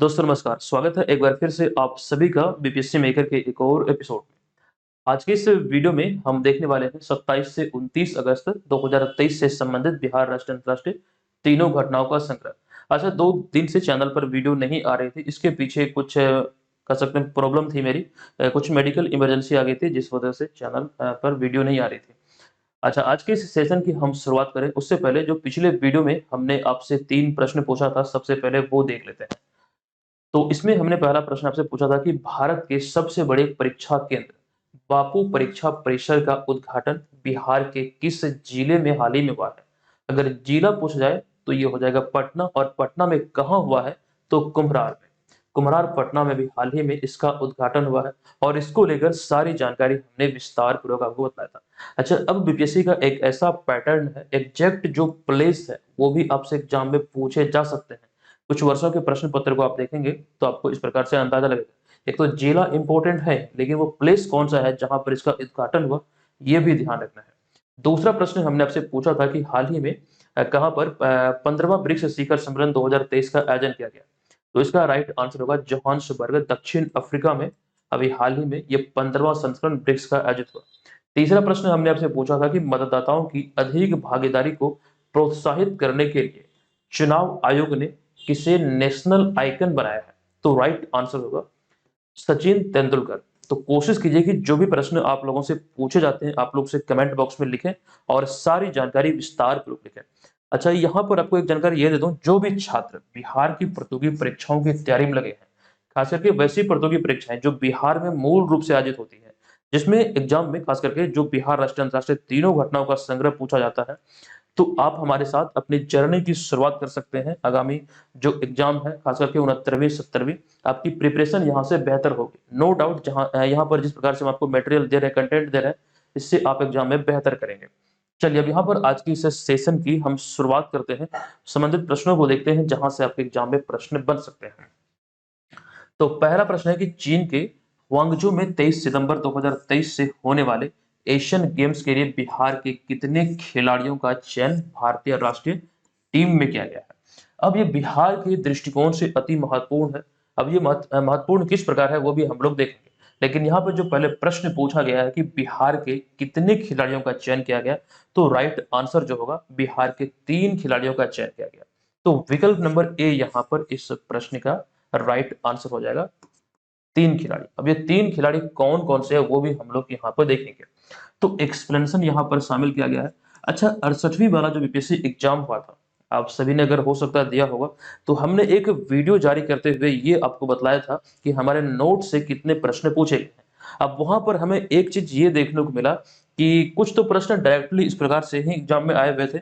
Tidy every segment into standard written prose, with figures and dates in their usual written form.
दोस्तों नमस्कार, स्वागत है एक बार फिर से आप सभी का बीपीएससी मेकर के एक और एपिसोड में। आज के इस वीडियो में हम देखने वाले हैं 27 से 29 अगस्त 2023 से संबंधित बिहार राष्ट्रीय अंतर्राष्ट्रीय तीनों घटनाओं का संग्रह। अच्छा, 2 दिन से चैनल पर वीडियो नहीं आ रही थी, इसके पीछे कुछ कह सकते हैं प्रॉब्लम थी मेरी। कुछ मेडिकल इमरजेंसी आ गई थी जिस वजह से चैनल पर वीडियो नहीं आ रही थी। अच्छा, आज के इस सेशन की हम शुरुआत करें उससे पहले जो पिछले वीडियो में हमने आपसे 3 प्रश्न पूछा था, सबसे पहले वो देख लेते हैं। तो इसमें हमने पहला प्रश्न आपसे पूछा था कि भारत के सबसे बड़े परीक्षा केंद्र बापू परीक्षा परिसर का उद्घाटन बिहार के किस जिले में हाल ही में हुआ है? अगर जिला पूछा जाए तो ये हो जाएगा पटना, और पटना में कहाँ हुआ है? तो कुम्हरार में। कुम्हरार पटना में भी हाल ही में इसका उद्घाटन हुआ है, और इसको लेकर सारी जानकारी हमने विस्तार पूर्वक आपको बताया था। अच्छा, अब बीपीएससी का एक ऐसा पैटर्न है, एग्जैक्ट जो प्लेस है वो भी आपसे एग्जाम में पूछे जा सकते हैं। कुछ वर्षों के प्रश्न पत्र को आप देखेंगे तो आपको इस प्रकार से अंदाजा लगेगा। एक तो जिला इंपॉर्टेंट है, लेकिन वो प्लेस कौन सा है जहां पर इसका उद्घाटन हुआ, ये भी ध्यान रखना है। दूसरा प्रश्न हमने आपसे पूछा था कि हाल ही में कहां पर 15वां ब्रिक्स शिखर सम्मेलन 2023 का आयोजन किया गया? तो इसका राइट आंसर होगा जोहान्सबर्ग, दक्षिण अफ्रीका में। अभी हाल ही में ये 15वां संस्करण ब्रिक्स का आयोजित हुआ। तीसरा प्रश्न हमने आपसे पूछा था कि मतदाताओं की अधिक भागीदारी को प्रोत्साहित करने के लिए चुनाव आयोग ने किसे नेशनल आइकन बनाया है? तो राइट आंसर होगा सचिन तेंदुलकर। तो कोशिश कीजिए कि जो भी प्रश्न आप लोगों से पूछे जाते हैं आप लोग से कमेंट बॉक्स में लिखें और सारी जानकारी विस्तार पूर्वक लिखें। अच्छा, यहाँ पर आपको एक जानकारी ये दे दूं, जो भी छात्र बिहार की प्रतियोगी परीक्षाओं की तैयारी में लगे हैं, खास करके वैसी प्रतियोगी परीक्षाएं जो बिहार में मूल रूप से आयोजित होती है, जिसमें एग्जाम में खास करके जो बिहार राष्ट्रीय अंतर्राष्ट्रीय तीनों घटनाओं का संग्रह पूछा जाता है, तो आप हमारे साथ अपनी जर्नी की शुरुआत कर सकते हैं। आगामी जो एग्जाम है, खास करके 69वीं 70वीं, आपकी प्रिपरेशन यहाँ से बेहतर होगी, नो डाउट। जहाँ यहाँ पर जिस प्रकार से हम आपको मटेरियल दे रहे हैं, कंटेंट दे रहे हैं, इससे आप एग्जाम में बेहतर करेंगे। चलिए, अब यहाँ पर आज की इस सेशन की हम शुरुआत करते हैं। संबंधित प्रश्नों को देखते हैं जहां से आपके एग्जाम में प्रश्न बन सकते हैं। तो पहला प्रश्न है कि चीन के ग्वांगझू में 23 सितंबर 2023 से होने वाले एशियन गेम्स के लिए बिहार के कितने खिलाड़ियों का चयन भारतीय राष्ट्रीय टीम में किया गया है? अब ये बिहार के दृष्टिकोण से अति महत्वपूर्ण है। अब ये महत्वपूर्ण किस प्रकार है वो भी हम लोग देखेंगे, लेकिन यहाँ पर जो पहले प्रश्न पूछा गया है कि बिहार के कितने खिलाड़ियों का चयन किया गया, तो राइट आंसर जो होगा बिहार के 3 खिलाड़ियों का चयन किया गया। तो विकल्प नंबर ए यहाँ पर इस प्रश्न का राइट आंसर हो जाएगा, 3 खिलाड़ी। अब ये 3 खिलाड़ी कौन-कौन से हैं वो भी हम लोग यहाँ पर देखेंगे। तो एक्सप्लेनेशन यहाँ पर शामिल किया गया है। अच्छा, 68वीं वाला जो बीपीएससी एग्जाम हुआ था, आप सभी ने अगर हो सकता है दिया होगा, तो हमने एक वीडियो जारी करते हुए ये आपको बतलाया था कि हमारे नोट से कितने प्रश्न पूछे गए हैं। अब वहाँ पर हमें एक चीज़ ये देखने को मिला कि कुछ तो प्रश्न डायरेक्टली इस प्रकार से ही एग्जाम में आए हुए थे,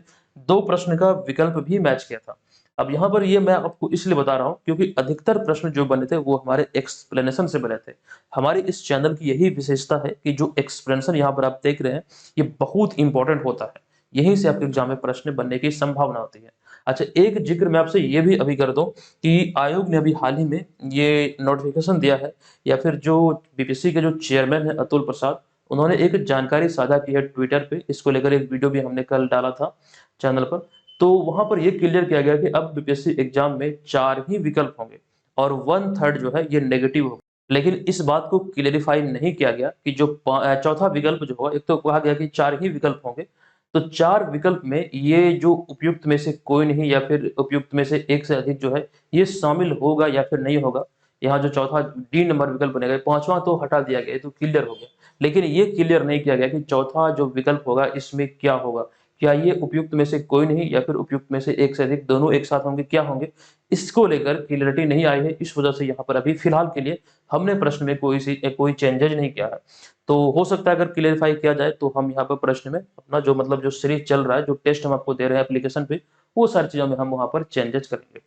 2 प्रश्न का विकल्प भी मैच किया था। अब यहाँ पर ये मैं आपको इसलिए बता रहा हूँ क्योंकि अधिकतर प्रश्न जो बने थे वो हमारे एक्सप्लेनेशन से बने थे। हमारी इस चैनल की यही विशेषता है कि जो एक्सप्लेनेशन यहाँ पर आप देख रहे हैं, ये बहुत इंपॉर्टेंट होता है। यहीं से आपके एग्जाम में प्रश्न बनने की संभावना होती है। अच्छा, एक जिक्र मैं आपसे ये भी अभी कर दूं कि आयोग ने अभी हाल ही में ये नोटिफिकेशन दिया है, या फिर जो बीपीएससी के जो चेयरमैन है अतुल प्रसाद, उन्होंने एक जानकारी साझा की है ट्विटर पे। इसको लेकर एक वीडियो भी हमने कल डाला था चैनल पर। तो वहां पर यह क्लियर किया गया कि अब बीपीएससी एग्जाम में 4 ही विकल्प होंगे, और 1/3 जो है ये नेगेटिव होगा। लेकिन इस बात को क्लेरिफाई नहीं किया गया कि जो चौथा विकल्प जो होगा, एक तो कहा गया कि 4 ही विकल्प होंगे, तो 4 विकल्प में ये जो उपयुक्त में से कोई नहीं, या फिर उपयुक्त में से एक से अधिक जो है ये शामिल होगा या फिर नहीं होगा। यहाँ जो चौथा डी नंबर विकल्प बनेगा, 5वां तो हटा दिया गया, तो क्लियर हो गया। लेकिन ये क्लियर नहीं किया गया कि चौथा जो विकल्प होगा इसमें क्या होगा। क्या ये उपयुक्त में से कोई नहीं, या फिर उपयुक्त में से एक से अधिक, दोनों एक साथ होंगे, क्या होंगे? इसको लेकर क्लियरिटी नहीं आई है। इस वजह से यहाँ पर अभी फिलहाल के लिए हमने प्रश्न में कोई चेंजेज नहीं किया है। तो हो सकता है अगर क्लियरिफाई किया जाए तो हम यहाँ पर प्रश्न में अपना जो मतलब जो सीरीज चल रहा है, जो टेस्ट हम आपको दे रहे हैं एप्लीकेशन पे, वो सारी चीजों में हम वहाँ पर चेंजेस करेंगे।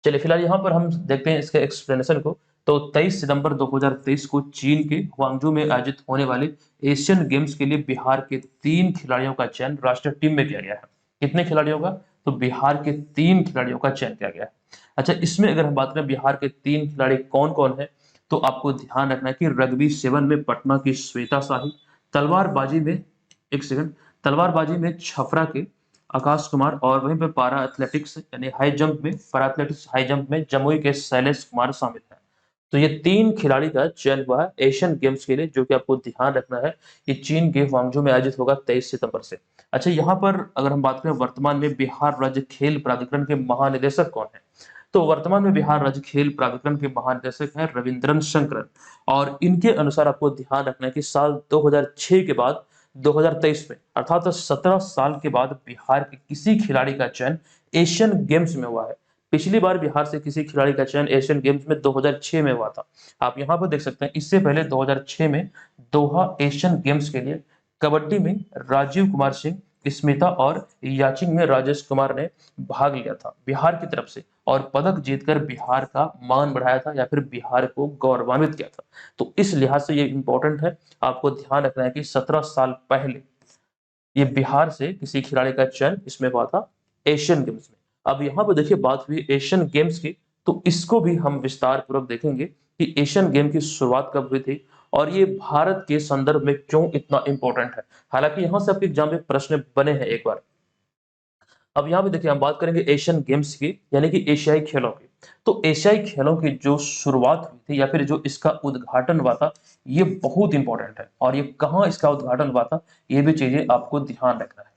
चलिए, फिलहाल यहाँ पर हम देखते हैं इसके एक्सप्लेनेशन को। तो 23 सितंबर 2023 को चीन के ग्वांगझू में आयोजित होने वाले एशियन गेम्स के लिए बिहार के 3 खिलाड़ियों का चयन राष्ट्रीय टीम में किया गया है। कितने खिलाड़ियों का? तो बिहार के 3 खिलाड़ियों का चयन किया गया है। अच्छा, इसमें अगर हम बात करें बिहार के 3 खिलाड़ी कौन-कौन है, तो आपको ध्यान रखना है कि रग्बी 7 में पटना की श्वेता शाही, तलवारबाजी में, एक सेकंड, तलवारबाजी में छपरा के आकाश कुमार, और वहीं पे पारा एथलेटिक्स यानी हाई जंप में, पारा एथलेटिक्स हाई जंप में जमुई के शैलेश कुमार शामिल है। तो ये 3 खिलाड़ी का चयन हुआ है एशियन गेम्स के लिए, जो कि आपको ध्यान रखना है। ये चीन के ग्वांगझू में आयोजित होगा 23 सितंबर से। अच्छा, यहाँ पर अगर हम बात करें वर्तमान में बिहार राज्य खेल प्राधिकरण के महानिदेशक कौन है, तो वर्तमान में बिहार राज्य खेल प्राधिकरण के महानिदेशक हैं रविंद्रन शंकरन। और इनके अनुसार आपको ध्यान रखना है कि साल 2006 के बाद 2023 में, अर्थात 17 साल के बाद बिहार के किसी खिलाड़ी का चयन एशियन गेम्स में हुआ है। पिछली बार बिहार से किसी खिलाड़ी का चयन एशियन गेम्स में 2006 में हुआ था। आप यहाँ पर देख सकते हैं, इससे पहले 2006 में दोहा एशियन गेम्स के लिए कबड्डी में राजीव कुमार सिंह, स्मिता और याचिंग में राजेश कुमार ने भाग लिया था बिहार की तरफ से, और पदक जीतकर बिहार का मान बढ़ाया था या फिर बिहार को गौरवान्वित किया था। तो इस लिहाज से ये इंपॉर्टेंट है, आपको ध्यान रखना है कि 17 साल पहले ये बिहार से किसी खिलाड़ी का चयन इसमें हुआ था एशियन गेम्स में। अब यहाँ पर देखिए बात हुई एशियन गेम्स की, तो इसको भी हम विस्तार पूर्वक देखेंगे कि एशियन गेम की शुरुआत कब हुई थी और ये भारत के संदर्भ में क्यों इतना इंपॉर्टेंट है। हालांकि यहाँ से आपके एग्जाम में प्रश्न बने हैं एक बार। अब यहाँ पे देखिए हम बात करेंगे एशियन गेम्स की, यानी कि एशियाई खेलों की। तो एशियाई खेलों की जो शुरुआत हुई थी या फिर जो इसका उद्घाटन हुआ था, ये बहुत इंपॉर्टेंट है। और ये कहाँ इसका उद्घाटन हुआ था, ये भी चीजें आपको ध्यान रखना है।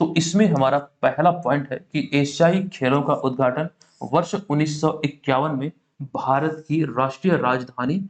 तो इसमें हमारा पहला पॉइंट है कि एशियाई खेलों का उद्घाटन वर्ष 1951 में भारत की राष्ट्रीय राजधानी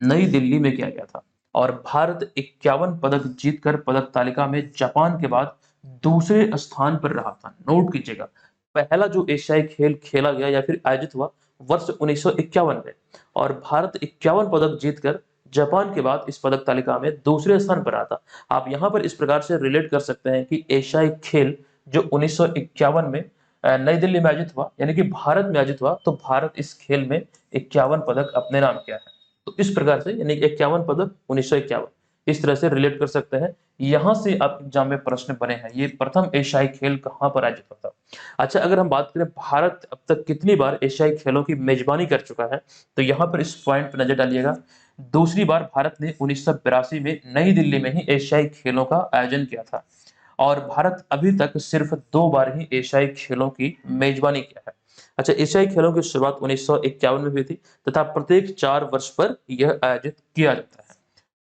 नई दिल्ली में किया गया था। और भारत 51 पदक जीतकर पदक तालिका में जापान के बाद दूसरे स्थान पर रहा था। नोट कीजिएगा, पहला जो एशियाई खेल खेला गया या फिर आयोजित हुआ वर्ष 1951 में, और भारत 51 पदक जीतकर जापान के बाद इस पदक तालिका में दूसरे स्थान पर रहा था। आप यहाँ पर इस प्रकार से रिलेट कर सकते हैं कि एशियाई खेल जो 1951 में नई दिल्ली में आयोजित हुआ, यानी कि भारत में आयोजित हुआ, तो भारत इस खेल में 51 पदक अपने नाम किया है। तो इस प्रकार से यानी 51 पदक 1951, इस तरह से रिलेट कर सकते हैं। यहाँ से आप एग्जाम में प्रश्न बने हैं, ये प्रथम एशियाई खेल कहाँ पर आयोजित होता है। अच्छा, अगर हम बात करें भारत अब तक कितनी बार एशियाई खेलों की मेजबानी कर चुका है, तो यहाँ पर इस पॉइंट पर नजर डालिएगा। दूसरी बार भारत ने 1982 में नई दिल्ली में ही एशियाई खेलों का आयोजन किया था। और भारत अभी तक सिर्फ 2 बार ही एशियाई खेलों की मेजबानी किया है। अच्छा, एशियाई खेलों की शुरुआत 1951 में हुई थी तथा प्रत्येक 4 वर्ष पर यह आयोजित किया जाता है।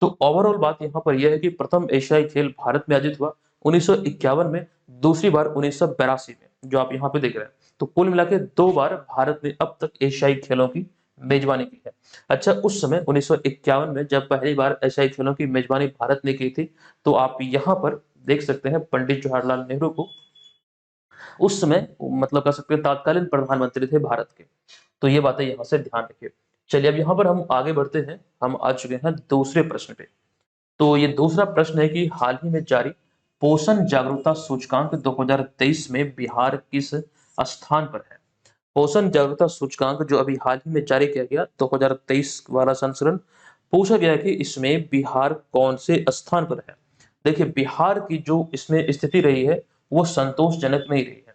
तो ओवरऑल बात यहाँ पर यह है कि प्रथम एशियाई खेल भारत में आयोजित हुआ 1951 में, दूसरी बार 1982 में, जो आप यहाँ पे देख रहे हैं। तो कुल मिला के 2 बार भारत ने अब तक एशियाई खेलों की मेजबानी की है। अच्छा, उस समय 1951 में जब पहली बार एशियाई खेलों की मेजबानी भारत ने की थी, तो आप यहाँ पर देख सकते हैं पंडित जवाहरलाल नेहरू को, उस समय मतलब कह सकते हैं तत्कालीन प्रधानमंत्री थे भारत के। तो ये बातें यहाँ से ध्यान रखिए। चलिए अब यहाँ पर हम आगे बढ़ते हैं, हम आ चुके हैं दूसरे प्रश्न पे। तो ये दूसरा प्रश्न है कि हाल ही में जारी पोषण जागरूकता सूचकांक 2023 में बिहार किस स्थान पर है। पोषण जागरूकता सूचकांक जो अभी हाल ही में जारी किया गया 2023 वाला संस्करण, पूछा गया है कि इसमें बिहार कौन से स्थान पर है। देखिए, बिहार की जो इसमें स्थिति रही है वो संतोषजनक नहीं रही है।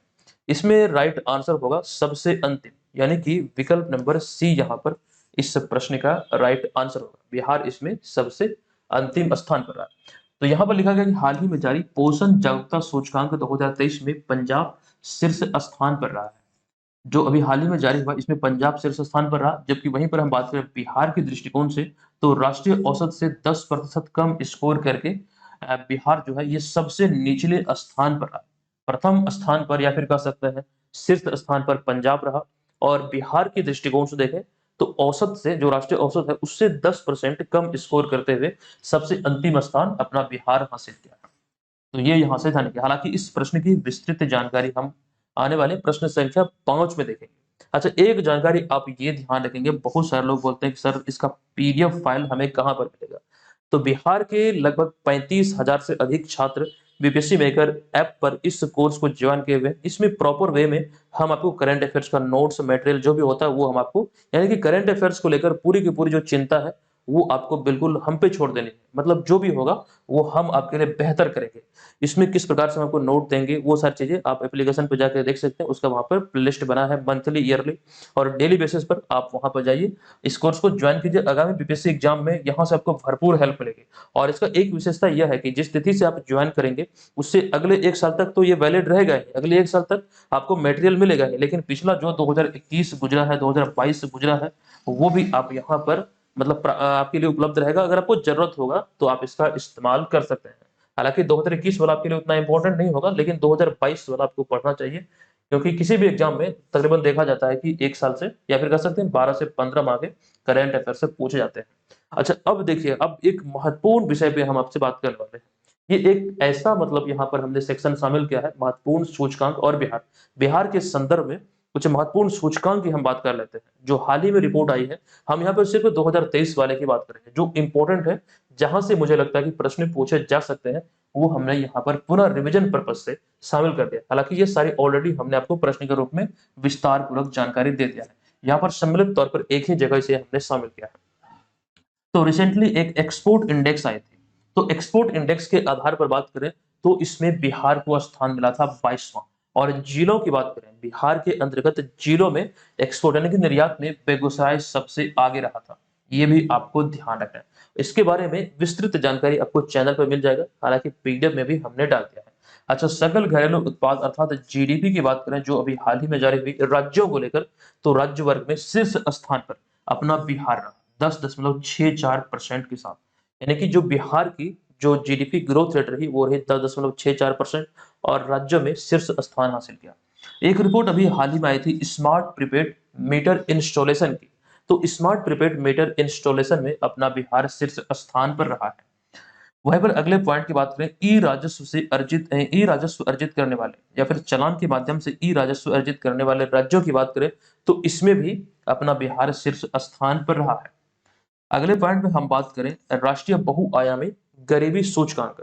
इसमें राइट आंसर होगा सबसे अंतिम, यानी कि विकल्प नंबर सी यहाँ पर इस प्रश्न का राइट आंसर होगा। बिहार इसमें सबसे अंतिम स्थान पर रहा। तो यहाँ पर लिखा गया कि हाल ही में जारी पोषण जागरूकता सूचकांक 2023 में पंजाब शीर्ष स्थान पर रहा है। जो अभी हाल ही में जारी हुआ इसमें पंजाब शीर्ष स्थान पर रहा, जबकि वहीं पर हम बात करें बिहार के दृष्टिकोण से, तो राष्ट्रीय औसत से 10% कम स्कोर करके बिहार जो है ये सबसे निचले स्थान पर रहा। प्रथम स्थान पर या फिर कह सकते हैं शीर्ष स्थान पर पंजाब रहा, और बिहार के दृष्टिकोण से देखें तो औसत से, जो राष्ट्रीय औसत है उससे 10% कम स्कोर करते हुए सबसे अंतिम स्थान अपना बिहार हासिल किया। तो ये यहाँ से ध्यान रखिए। हालांकि इस प्रश्न की विस्तृत जानकारी हम आने वाले प्रश्न संख्या 5 में देखेंगे। अच्छा, एक जानकारी आप ये ध्यान रखेंगे, बहुत सारे लोग बोलते हैं कि सर इसका पीडीएफ फाइल हमें कहाँ पर मिलेगा। तो बिहार के लगभग 35,000 से अधिक छात्र बीपीएससी मेकर ऐप पर इस कोर्स को ज्वाइन किए हुए। इसमें प्रॉपर वे में हम आपको करंट अफेयर्स का नोट्स मटेरियल जो भी होता है वो हम आपको, यानी कि करंट अफेयर्स को लेकर पूरी की पूरी जो चिंता है वो आपको बिल्कुल हम पे छोड़ देनी है। मतलब जो भी होगा वो हम आपके लिए बेहतर करेंगे। इसमें किस प्रकार से हम आपको नोट देंगे वो सारी चीज़ें आप एप्लीकेशन पे जाके देख सकते हैं। उसका वहाँ पर प्लेलिस्ट बना है मंथली, ईयरली और डेली बेसिस पर आप वहाँ पर जाइए। इस कोर्स को जॉइन कीजिए। आगामी बीपीएससी एग्जाम में यहाँ से आपको भरपूर हेल्प मिलेगी। और इसका एक विशेषता यह है कि जिस तिथि से आप जॉइन करेंगे उससे अगले 1 साल तक तो ये वैलिड रहेगा ही। अगले 1 साल तक आपको मटेरियल मिलेगा ही। लेकिन पिछला जो 2021 गुजरा है, 2022 गुजरा है, वो भी आप यहाँ पर मतलब आपके लिए उपलब्ध रहेगा। अगर आपको ज़रूरत होगा तो आप इसका इस्तेमाल कर सकते हैं। हालाँकि 2021 वाला आपके लिए उतना इम्पोर्टेंट नहीं होगा, लेकिन 2022 वाला आपको पढ़ना चाहिए, क्योंकि किसी भी एग्जाम में तकरीबन देखा जाता है कि 1 साल से या फिर कह सकते हैं 12 से 15 माह के करंट अफेयर से पूछे जाते हैं। अच्छा, अब देखिए, अब एक महत्वपूर्ण विषय पे हम आपसे बात करने वाले हैं। ये एक ऐसा मतलब यहाँ पर हमने सेक्शन शामिल किया है, महत्वपूर्ण सूचकांक और बिहार। बिहार के संदर्भ में कुछ महत्वपूर्ण सूचकांक की हम बात कर लेते हैं, जो हाल ही में रिपोर्ट आई है। हम यहाँ पर सिर्फ 2023 वाले की बात करेंगे, जो इम्पोर्टेंट है, जहाँ से मुझे लगता है कि प्रश्न पूछे जा सकते हैं, वो हमने यहाँ पर पुनः रिवीजन पर्पज से शामिल कर दिया। हालांकि ये सारी ऑलरेडी हमने आपको प्रश्न के रूप में विस्तार पूर्वक जानकारी दे दिया है। यहाँ पर सम्मिलित तौर पर एक ही जगह से हमने शामिल किया है। तो रिसेंटली एक एक्सपोर्ट इंडेक्स आई थी। तो एक्सपोर्ट इंडेक्स के आधार पर बात करें तो इसमें बिहार को स्थान मिला था 22वां। और जिलों की बात करें, बिहार के अंतर्गत जिलों में एक्सपोर्ट यानी कि निर्यात में बेगूसराय सबसे आगे रहा था। ये भी आपको ध्यान रखना है। इसके बारे में विस्तृत जानकारी आपको चैनल पर मिल जाएगा। हालांकि पीडीएफ में भी हमने डाल दिया है। अच्छा, सकल घरेलू उत्पाद अर्थात जीडीपी की बात करें, जो अभी हाल ही में जारी हुई राज्यों को लेकर, तो राज्य वर्ग में शीर्ष स्थान पर अपना बिहार रहा 10.64% के साथ। यानी कि जो बिहार की जो जीडीपी ग्रोथ रेट रही वो रही 10.64% और राज्यों में शीर्ष स्थान हासिल किया। एक रिपोर्ट अभी हाल ही में आई थी स्मार्ट प्रीपेड मीटर इंस्टॉलेशन की। तो स्मार्ट प्रीपेड मीटर इंस्टॉलेशन में अपना बिहार शीर्ष स्थान पर रहा है। वहीं पर अगले पॉइंट की बात करें, ई राजस्व अर्जित करने वाले या फिर चालान के माध्यम से ई राजस्व अर्जित करने वाले राज्यों की बात करें तो इसमें भी अपना बिहार शीर्ष स्थान पर रहा है। अगले पॉइंट में हम बात करें राष्ट्रीय बहुआयामी गरीबी सूचकांक,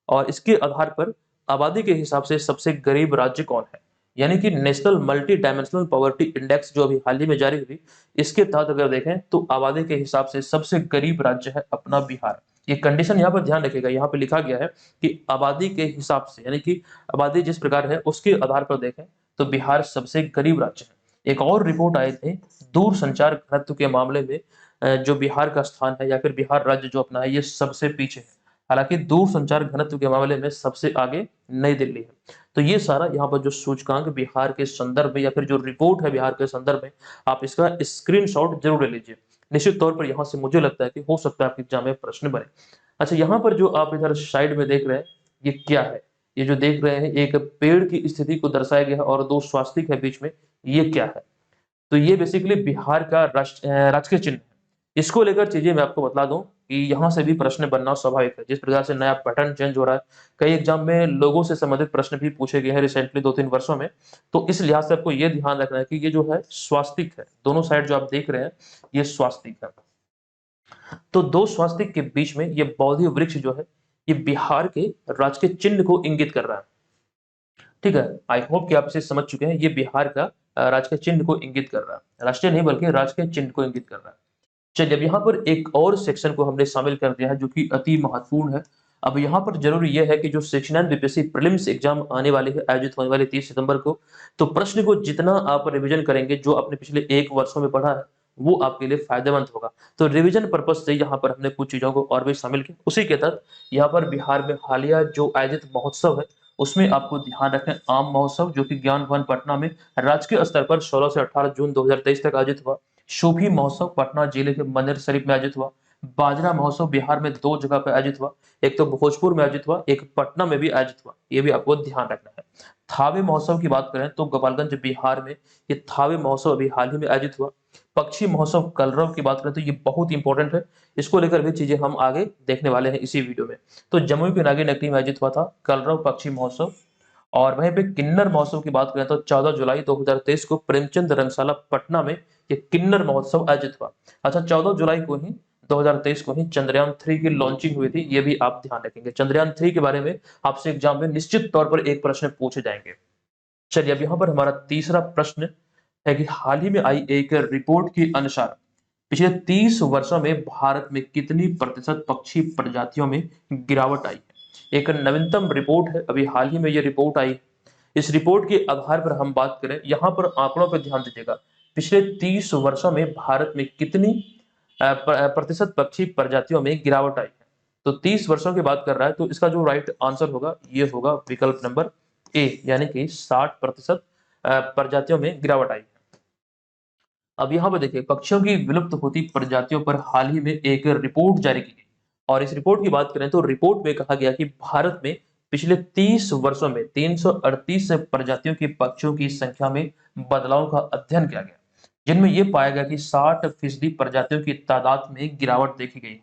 और इसके आधार पर आबादी के हिसाब से सबसे गरीब राज्य कौन है। यानी कि national multi dimensional poverty index जो अभी हाल ही में जारी हुई, इसके तहत अगर देखें तो आबादी के हिसाब से सबसे गरीब राज्य है अपना बिहार। ये कंडीशन यहाँ पर ध्यान रखिएगा, यहाँ पे लिखा गया है कि आबादी के हिसाब से, यानी कि आबादी जिस प्रकार है उसके आधार पर देखें तो बिहार सबसे गरीब राज्य है। एक और रिपोर्ट आई थी दूर संचार घनत्व के मामले में, जो बिहार का स्थान है या फिर बिहार राज्य जो अपना है ये सबसे पीछे है। हालांकि दूर संचार घनत्व के मामले में सबसे आगे नई दिल्ली है। तो ये सारा यहाँ पर जो सूचकांक बिहार के संदर्भ में या फिर जो रिपोर्ट है बिहार के संदर्भ में, आप इसका स्क्रीनशॉट जरूर ले लीजिए। निश्चित तौर पर यहाँ से मुझे लगता है कि हो सकता है आपके एग्जाम में प्रश्न बने। अच्छा, यहाँ पर जो आप इधर साइड में देख रहे हैं ये क्या है? ये जो देख रहे हैं एक पेड़ की स्थिति को दर्शाया गया है और दो स्वास्तिक है बीच में, ये क्या है? तो ये बेसिकली बिहार का राजकीय चिन्ह है। इसको लेकर चीजें मैं आपको बता दूं कि यहाँ से भी प्रश्न बनना स्वाभाविक है। जिस प्रकार से नया पैटर्न चेंज हो रहा है, कई एग्जाम में लोगों से संबंधित प्रश्न भी पूछे गए हैं रिसेंटली 2-3 वर्षों में। तो इस लिहाज से आपको ये ध्यान रखना है कि ये जो है स्वास्तिक है, दोनों साइड जो आप देख रहे हैं ये स्वास्तिक है। तो दो स्वास्तिक के बीच में ये बौद्धि वृक्ष जो है ये बिहार के राजकीय चिन्ह को इंगित कर रहा है। ठीक है, आई होप कि आप इसे समझ चुके हैं। ये बिहार का राजकीय चिन्ह को इंगित कर रहा है, राष्ट्रीय नहीं बल्कि राजकीय चिन्ह को इंगित कर रहा है। चलिए, अब यहाँ पर एक और सेक्शन को हमने शामिल कर दिया है जो कि अति महत्वपूर्ण है। अब यहाँ पर जरूरी यह है कि जो section and BPSC prelims exam आने वाले हैं, आयोजित होने वाले 30 सितंबर को, तो प्रश्न को जितना आप रिवीजन करेंगे, जो आपने पिछले 1 वर्षों में पढ़ा है, वो आपके लिए फायदेमंद होगा। तो रिवीजन पर्पज से यहाँ पर हमने कुछ चीजों को और भी शामिल किया। उसी के तहत यहाँ पर बिहार में हालिया जो आयोजित महोत्सव है उसमें आपको ध्यान रखना है आम महोत्सव, जो कि ज्ञान भवन पटना में राजकीय स्तर पर 16 से 18 जून 2023 तक आयोजित हुआ। शोभी महोत्सव पटना जिले के मंदिर शरीफ में आयोजित हुआ। बाजरा महोत्सव बिहार में 2 जगह पर आयोजित हुआ, एक तो भोजपुर में आयोजित हुआ, एक पटना में भी आयोजित हुआ। ये भी आपको ध्यान रखना है। थावे महोत्सव की बात करें तो गोपालगंज बिहार में ये थावे महोत्सव अभी हाल ही में आयोजित हुआ। पक्षी महोत्सव कलरव की बात करें तो ये बहुत इंपॉर्टेंट है, इसको लेकर भी चीजें हम आगे देखने वाले हैं इसी वीडियो में। तो जमुई के नागी नगरी में आयोजित हुआ था कलरव पक्षी महोत्सव। और वहीं पे किन्नर महोत्सव की बात करें तो 14 जुलाई 2023 को प्रेमचंद रंगशाला पटना में ये किन्नर महोत्सव आयोजित हुआ। अच्छा, 14 जुलाई को ही 2023 को ही चंद्रयान 3 की लॉन्चिंग हुई थी, ये भी आप ध्यान रखेंगे। चंद्रयान 3 के बारे में आपसे एग्जाम में निश्चित तौर पर एक प्रश्न पूछे जाएंगे। चलिए, अब यहाँ पर हमारा तीसरा प्रश्न है कि हाल ही में आई एक रिपोर्ट के अनुसार पिछले 30 वर्षों में भारत में कितनी प्रतिशत पक्षी प्रजातियों में गिरावट आई है। एक नवीनतम रिपोर्ट है, अभी हाल ही में ये रिपोर्ट आई। इस रिपोर्ट के आधार पर हम बात करें, यहाँ पर आंकड़ों पर ध्यान दीजिएगा। पिछले 30 वर्षों में भारत में कितनी प्रतिशत पक्षी प्रजातियों में गिरावट आई है। तो 30 वर्षों की बात कर रहा है, तो इसका जो राइट आंसर होगा ये होगा विकल्प नंबर ए, यानी कि 60% प्रजातियों में गिरावट आई है। अब यहाँ पर देखिए, पक्षियों की विलुप्त होती प्रजातियों पर हाल ही में एक रिपोर्ट जारी की गई और इस रिपोर्ट की बात करें तो रिपोर्ट में कहा गया कि भारत में पिछले 30 वर्षों में 338 प्रजातियों की पक्षियों की संख्या में बदलाव का अध्ययन किया गया, जिनमें यह पाया गया कि 60% प्रजातियों की तादाद में गिरावट देखी गई है।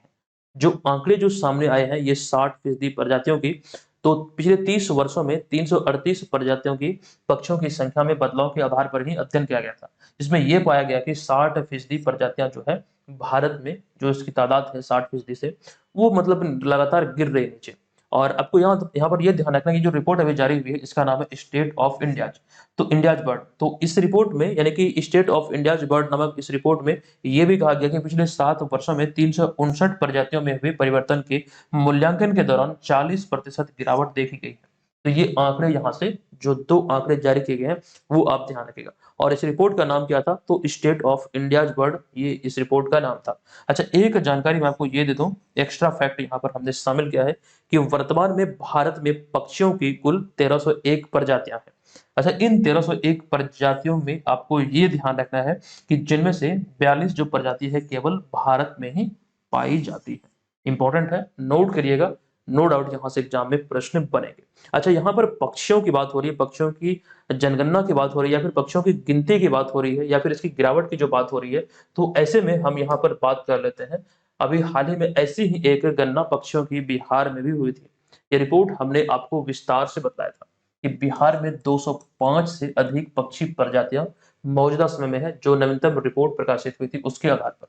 जो आंकड़े जो सामने आए हैं ये 60% प्रजातियों की, तो पिछले 30 वर्षों में 338 प्रजातियों की पक्षियों की संख्या में बदलाव के आधार पर ही अध्ययन किया गया था, जिसमें यह पाया गया कि 60% प्रजातियां जो है भारत में, जो इसकी तादाद है 60% से, वो मतलब लगातार गिर रही है नीचे। और आपको यहाँ पर यह ध्यान रखना कि जो रिपोर्ट अभी जारी हुई है इसका नाम है स्टेट ऑफ इंडियाज, तो इंडियाज बर्ड। तो इस रिपोर्ट में यानी कि स्टेट ऑफ इंडियाज बर्ड नामक इस रिपोर्ट में यह भी कहा गया कि पिछले 7 वर्षों में 359 प्रजातियों में हुए परिवर्तन के मूल्यांकन के दौरान 40% गिरावट देखी गई है। तो ये आंकड़े यहाँ से जो 2 आंकड़े जारी किए गए हैं वो आप ध्यान रखिएगा। और इस रिपोर्ट का नाम क्या था, तो स्टेट ऑफ इंडियाज बर्ड, ये इस रिपोर्ट का नाम था। अच्छा, एक जानकारी मैं आपको ये दे दूं, एक्स्ट्रा फैक्ट यहाँ पर हमने शामिल किया है कि वर्तमान में भारत में पक्षियों की कुल 1301 प्रजातियां हैं। अच्छा, इन 1301 प्रजातियों में आपको ये ध्यान रखना है कि जिनमें से 42 जो प्रजाति है केवल भारत में ही पाई जाती है। इंपॉर्टेंट है, नोट करिएगा, नो डाउट यहाँ से एग्जाम में प्रश्न बनेंगे। अच्छा, यहाँ पर पक्षियों की बात हो रही है, पक्षियों की जनगणना की बात हो रही है, या फिर पक्षियों की गिनती की बात हो रही है, या फिर इसकी गिरावट की जो बात हो रही है, तो ऐसे में हम यहाँ पर बात कर लेते हैं। अभी हाल ही में ऐसी ही एक गणना पक्षियों की बिहार में भी हुई थी। ये रिपोर्ट हमने आपको विस्तार से बताया था कि बिहार में 205 से अधिक पक्षी प्रजातियां मौजूदा समय में है, जो नवीनतम रिपोर्ट प्रकाशित हुई थी उसके आधार पर।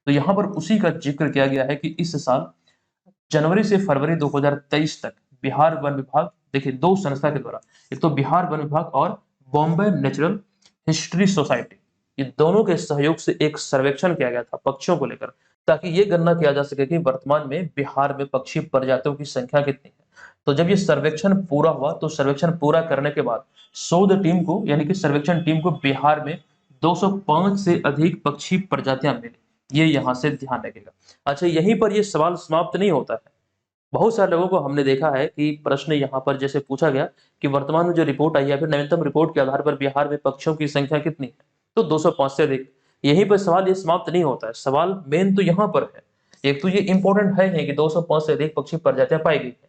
तो यहाँ पर उसी का जिक्र किया गया है कि इस साल जनवरी से फरवरी 2023 तक बिहार वन विभाग, देखिए 2 संस्था के द्वारा, एक तो बिहार वन विभाग और बॉम्बे नेचुरल हिस्ट्री सोसाइटी, ये दोनों के सहयोग से एक सर्वेक्षण किया गया था पक्षियों को लेकर, ताकि ये गणना किया जा सके कि वर्तमान में बिहार में पक्षी प्रजातियों की संख्या कितनी है। तो जब ये सर्वेक्षण पूरा हुआ, तो सर्वेक्षण पूरा करने के बाद शोध टीम को, यानी कि सर्वेक्षण टीम को बिहार में 205 से अधिक पक्षी प्रजातियां मिली। ये यहाँ से ध्यान रखेगा। अच्छा, यहीं पर ये सवाल समाप्त नहीं होता है। बहुत सारे लोगों को हमने देखा है कि प्रश्न यहाँ पर जैसे पूछा गया कि वर्तमान में जो रिपोर्ट आई है, फिर नवीनतम रिपोर्ट के आधार पर बिहार में पक्षियों की संख्या कितनी है, तो 205 से अधिक। यहीं पर सवाल ये समाप्त नहीं होता है, सवाल मेन तो यहाँ पर है। एक तो ये इंपॉर्टेंट है कि 205 से अधिक पक्षी प्रजातियां पाई गई है।